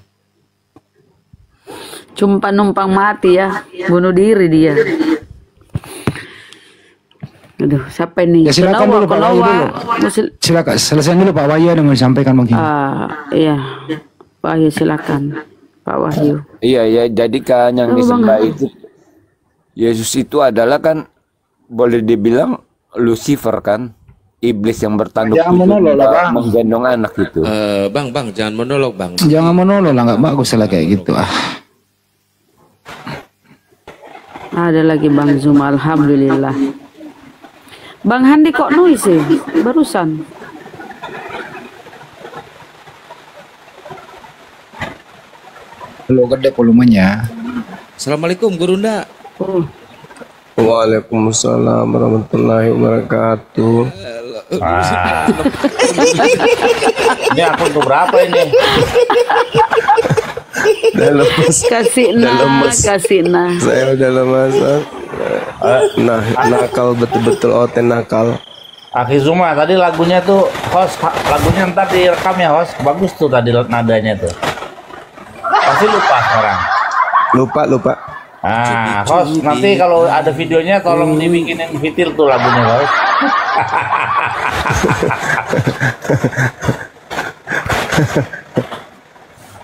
G: Cuma numpang mati ya, bunuh diri dia. Aduh, siapa ini?
F: Ya silakan dulu Pak Wahyu dulu. Silakan, selesai dulu Pak Wahyu yang mau disampaikan mungkin.
G: Iya, Pak Wahyu silakan, Pak Wahyu.
L: Iya, jadi kan yang disembah itu Yesus itu adalah kan boleh dibilang Lucifer kan, iblis yang bertanduk menggendong anak itu.
E: Bang, jangan monolog Bang.
F: Jangan monolog lah, nggak bagus lah kayak gitu.
G: Ada lagi Bang Zoom, alhamdulillah. Bang Handi kok noise barusan?
F: Lu gede volumenya.
E: Assalamualaikum Gurunda.
B: Waalaikumsalam warahmatullahi wabarakatuh.
K: Ini akun tuh berapa ini?
B: Udah lemes.
G: Kasih nah.
B: Saya udah lemas. Nah, nakal betul-betul Oten nakal.
K: Aki Zuma tadi lagunya tuh host, lagunya ntar direkam ya host, bagus tuh tadi nadanya tuh. Pasti lupa sekarang.
B: Lupa.
K: Ah, host nanti kalau ada videonya tolong dibikinin vitil tuh lagunya host.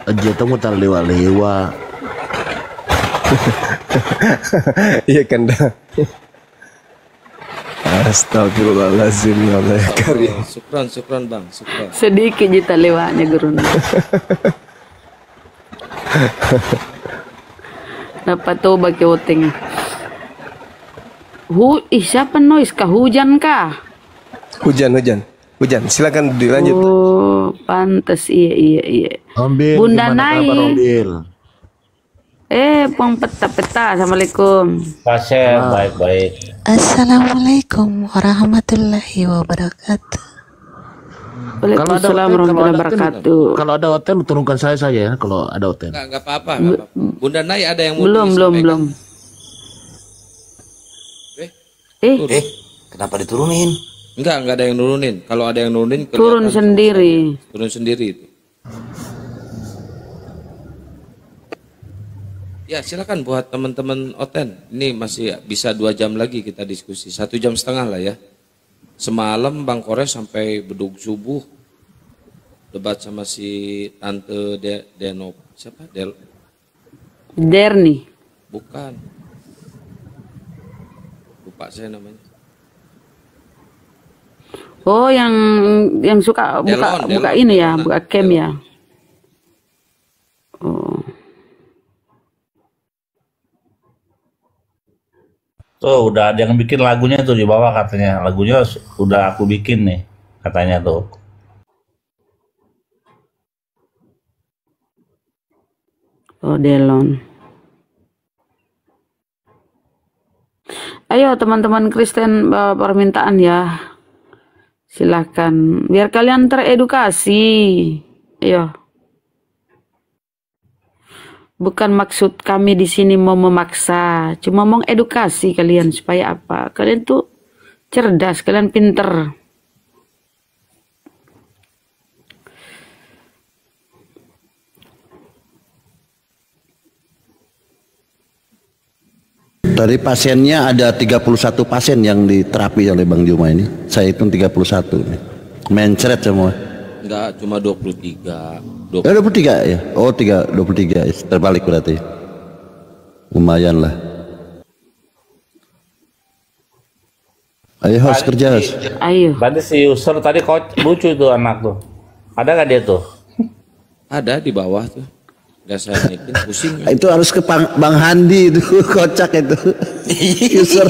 J: Aja temu tar lewa-lewa.
B: Iya kan dah. Astagfirullahaladzim ya Allah ya karim.
E: Syukran Bang, syukran.
G: Sedikit kita lewatnya Gurunda. Dapat tuh bagi oteng. Siapa noise kah? Hujan kah?
B: Hujan. Silakan dilanjut.
G: Oh, pantes iya.
J: Ambil.
G: Bunda Nai. Pong peta. Assalamualaikum.
K: Kasih baik-baik.
M: Assalamualaikum warahmatullahi wabarakatuh.
G: Waalaikumsalam warahmatullahi wabarakatuh.
J: Kalau ada hotel turunkan saya ya kalau ada hotel.
E: Enggak apa-apa. Bunda Nai ada yang mau
G: belum.
D: Kenapa diturunin?
E: Enggak ada yang nurunin. Kalau ada yang nurunin
G: turun sendiri.
E: Turun sendiri itu. Ya silakan buat teman-teman Oten. Ini masih bisa 2 jam lagi kita diskusi. 1,5 jam lah ya. Semalam Bang Kores sampai bedug subuh debat sama si Tante Denop. Siapa?
G: Derni.
E: Bukan. Lupa saya namanya.
G: Oh, yang suka buka ini ya, buka cam ya. Oh.
K: Tuh udah ada yang bikin lagunya tuh di bawah katanya. Lagunya udah aku bikin nih katanya tuh.
G: Oh, Delon. Ayo teman-teman Kristen bawa permintaan ya. Silakan biar kalian teredukasi. Ayo. Bukan maksud kami di sini mau memaksa, cuma mau edukasi kalian supaya apa? Kalian tuh cerdas, kalian pinter.
J: Dari pasiennya ada 31 pasien yang diterapi oleh Bang Juma ini. Saya hitung 31 nih. Mencret semua.
E: Enggak, cuma 23.
J: 23 ya? Oh 23, terbalik berarti. Lumayan lah. Ayo host kerja host.
G: Ayo.
K: Tadi si user tadi lucu itu anak tuh. Ada nggak dia tuh?
E: Ada di bawah tuh. Udah saya naikin pusing.
J: Itu harus ke Bang Handi itu kocak itu. User.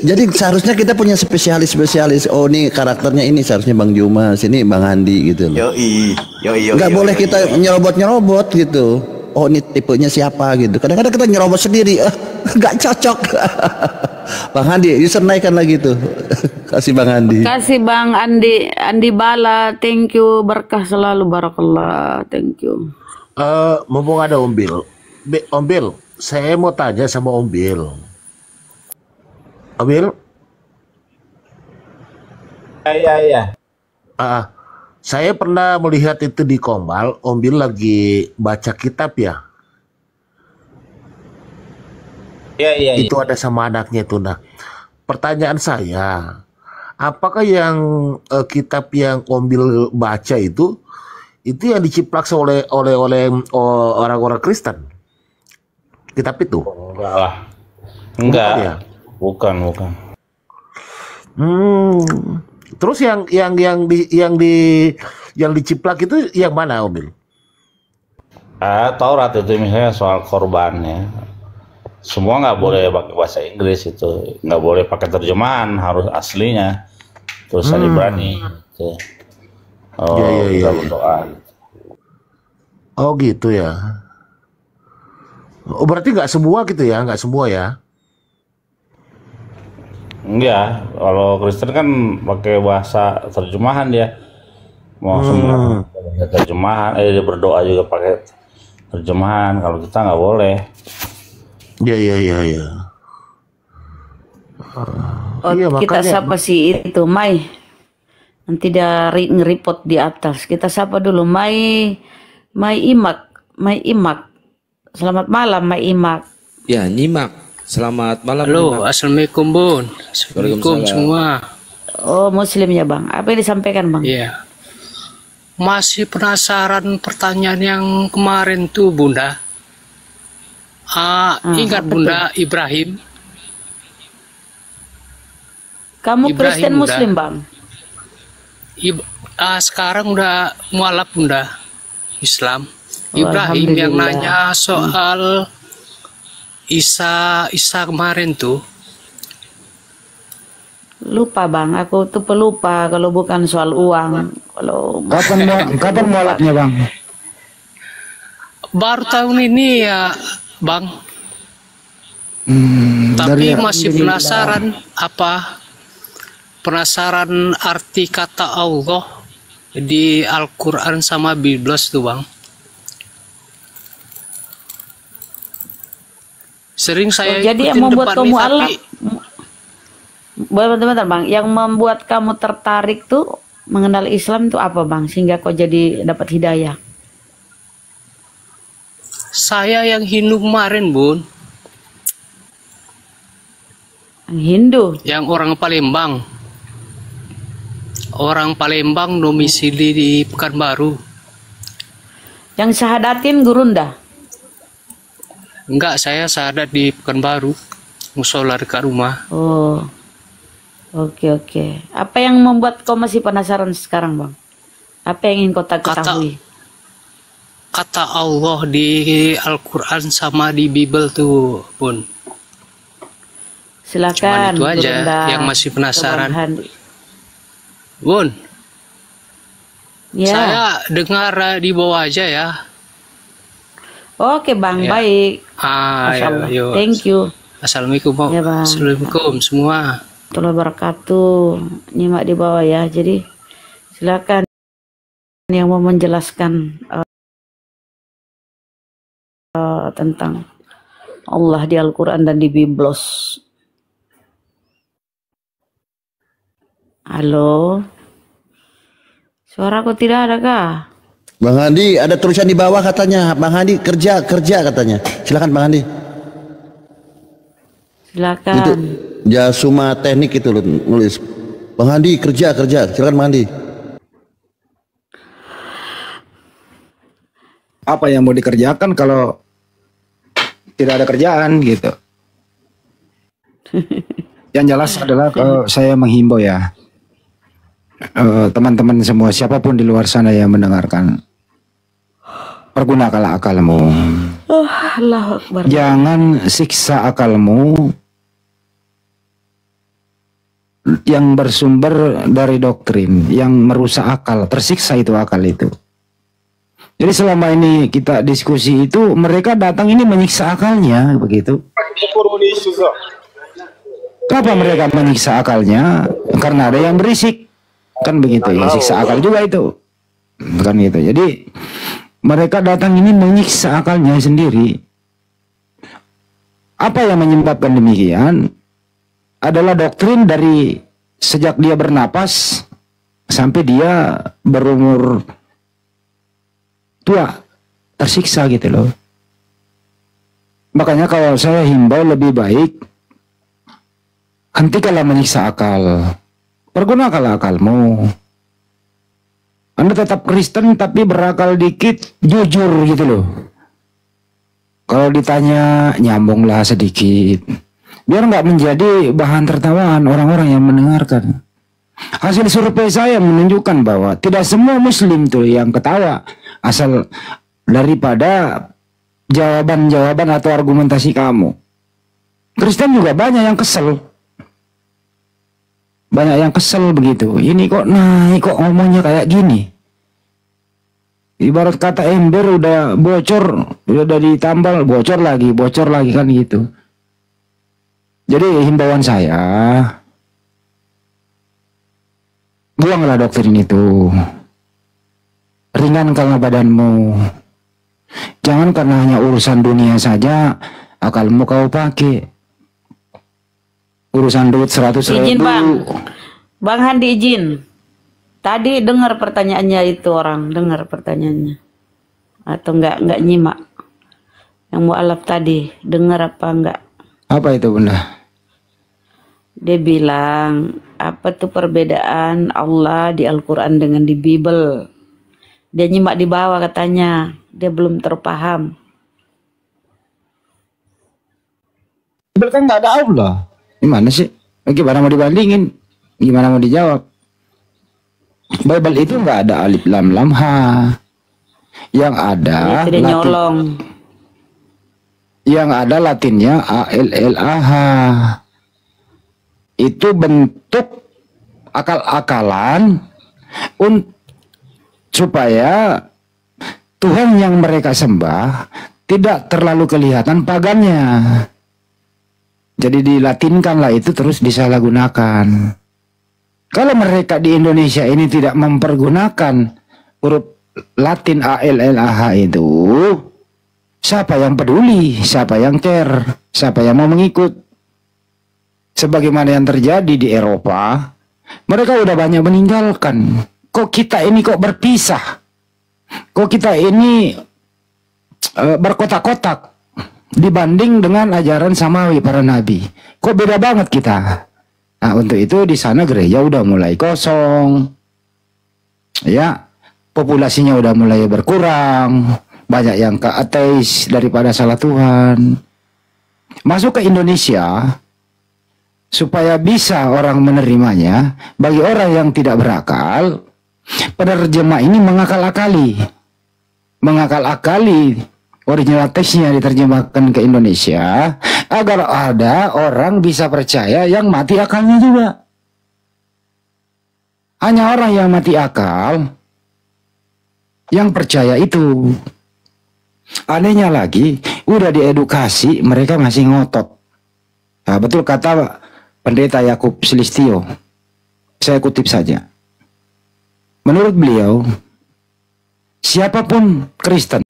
J: jadi seharusnya kita punya spesialis. Oh nih karakternya ini seharusnya Bang Juma, sini Bang Handi gitu loh. Yoi. Nggak boleh kita nyerobot gitu. Oh ini tipenya siapa gitu. Kadang-kadang kita nyerobot sendiri. Nggak cocok. Bang Handi, user naikkan lagi tuh. Kasih Bang Handi.
G: Kasih Bang Andi Bala, thank you, berkah selalu, barakallah, thank you.
N: Mumpung ada Om Bil. Om Bil, saya mau tanya sama Om Bil. Om Bil?
K: Iya.
N: Saya pernah melihat itu di Kombal, Om Bil lagi baca kitab ya.
K: Iya.
N: Itu ada sama anaknya itu. Nah, pertanyaan saya, apakah yang kitab yang Om Bil baca itu yang diciplak oleh orang-orang Kristen? Kitab itu?
K: Enggak lah. Enggak.
N: Ya?
K: Bukan.
N: Terus yang diciplak itu yang mana, Om Bil?
K: Taurat itu misalnya soal korbannya. Semua nggak boleh pakai bahasa Inggris itu, nggak boleh pakai terjemahan, harus aslinya tulisan Ibrani. Gitu.
N: Iya.
K: Berdoa.
N: Oh gitu ya. Oh berarti nggak semua gitu ya, nggak semua ya?
K: Enggak, kalau Kristen kan pakai bahasa terjemahan dia. Mau semua pakai terjemahan, dia berdoa juga pakai terjemahan. Kalau kita nggak boleh.
N: Iya.
G: Kita makanya sapa si itu Mai. Nanti dari ngeripot di atas. Kita sapa dulu Mai Imak. Selamat malam Mai Imak.
E: Ya, nyimak. Selamat malam.
O: Halo, assalamualaikum Bun. Assalamualaikum semua.
G: Oh Muslim ya Bang. Apa yang disampaikan Bang?
O: Iya. Masih penasaran pertanyaan yang kemarin tuh Bunda. Ingat Bunda Ibrahim.
G: Kamu Kristen Muslim Bang?
O: Sekarang udah mualaf Bunda Islam. Ibrahim yang nanya soal Isa kemarin tuh.
G: Lupa Bang, aku tuh pelupa kalau bukan soal uang. Kalau
F: kapan mualafnya Bang?
O: Baru tahun ini ya Bang. Tapi masih penasaran penasaran arti kata Allah di Al-Quran sama Biblos tuh Bang. Sering saya
G: jadi yang membuat kamu bentar Bang, yang membuat kamu tertarik tuh mengenal Islam tuh apa Bang, sehingga kau jadi dapat hidayah?
O: Saya yang Hindu kemarin Bun.
G: Hindu?
O: Yang orang Palembang. Orang Palembang domisili di Pekanbaru.
G: Yang syahadatin Gurunda?
O: Enggak, saya syahadat di Pekanbaru. Musola dekat rumah.
G: Oh. Oke. Apa yang membuat kau masih penasaran sekarang Bang? Apa yang ingin kau ketahui? Kata
O: Allah di Al-Quran sama di Bible tuh Bun.
G: Silakan.
O: Cuman itu aja yang masih penasaran. Bun.
G: Ya.
O: Saya dengar di bawah aja ya.
G: Oke Bang, ya. Baik.
O: Yo.
G: Thank you.
O: Assalamualaikum Bang.
G: Ya, Bang.
O: Assalamualaikum semua.
G: Warahmatullahi wabarakatuh. Nyimak di bawah ya. Jadi silakan yang mau menjelaskan tentang Allah di Al-Quran dan di Biblos. Halo, suaraku tidak ada kah?
J: Bang Handi, ada tulisan di bawah katanya. Bang Handi kerja katanya. Silakan Bang Handi.
G: Silakan.
J: Itu Jasuma teknik itu loh, nulis. Bang Handi kerja. Silakan Bang Handi.
F: Apa yang mau dikerjakan kalau tidak ada kerjaan gitu? Yang jelas adalah saya menghimbau ya, teman-teman semua, siapapun di luar sana yang mendengarkan, pergunakanlah akalmu.
G: Allahu Akbar.
F: Jangan siksa akalmu yang bersumber dari doktrin yang merusak akal, tersiksa itu akal itu. Jadi selama ini kita diskusi itu, mereka datang ini menyiksa akalnya, begitu. Kenapa mereka menyiksa akalnya? Karena ada yang berisik, kan begitu ya, siksa akal juga itu, kan gitu. Jadi mereka datang ini menyiksa akalnya sendiri. Apa yang menyebabkan demikian? Adalah doktrin dari sejak dia bernapas sampai dia berumur tua, tersiksa gitu loh. Makanya kalau saya himbau, lebih baik hentikanlah menyiksa akal, pergunakanlah akalmu. Anda tetap Kristen tapi berakal dikit, jujur gitu loh. Kalau ditanya nyambunglah sedikit, biar nggak menjadi bahan tertawaan orang-orang yang mendengarkan. Hasil survei saya menunjukkan bahwa tidak semua Muslim tuh yang ketawa asal daripada jawaban-jawaban atau argumentasi kamu. Kristen juga banyak yang kesel. Banyak yang kesel begitu. Ini kok naik, kok ngomongnya kayak gini. Ibarat kata ember udah bocor, udah ditambal, bocor lagi kan gitu. Jadi himbauan saya, buanglah doktrin itu. Ringankanlah badanmu. Jangan karena hanya urusan dunia saja akalmu kau pakai. Urusan duit 100.000.
G: Izin Bang Handi izin. Tadi dengar pertanyaannya itu, orang dengar pertanyaannya atau enggak nyimak? Yang mualaf tadi dengar apa enggak?
F: Apa itu Bunda?
G: Dia bilang apa tuh perbedaan Allah di Al-Quran dengan di Bible? Dia nyimak di bawah katanya, dia belum terpaham.
F: Bible kan nggak ada Allah. Gimana sih? Gimana mau dibandingin? Gimana mau dijawab? Bible itu nggak ada alif lam lam ha. Yang ada
G: Latin, nyolong.
F: Yang ada Latinnya ALLAH. Itu bentuk akal-akalan supaya Tuhan yang mereka sembah tidak terlalu kelihatan pagannya. Jadi dilatinkanlah itu, terus disalahgunakan. Kalau mereka di Indonesia ini tidak mempergunakan huruf Latin ALLAH itu, siapa yang peduli, siapa yang care, siapa yang mau mengikut? Sebagaimana yang terjadi di Eropa, mereka udah banyak meninggalkan. Kok kita ini kok berpisah? Kok kita ini berkotak-kotak dibanding dengan ajaran samawi para nabi? Kok beda banget kita? Nah, untuk itu di sana gereja udah mulai kosong. Ya, populasinya udah mulai berkurang. Banyak yang ke ateis daripada salah Tuhan. Masuk ke Indonesia supaya bisa orang menerimanya. Bagi orang yang tidak berakal, penerjemah ini mengakal-akali original teksnya diterjemahkan ke Indonesia agar ada orang bisa percaya yang mati akalnya juga. Hanya orang yang mati akal yang percaya itu. Anehnya lagi, udah diedukasi mereka masih ngotot. Nah, betul kata Pendeta Yakub Sulistyo. Saya kutip saja. Menurut beliau, siapapun Kristen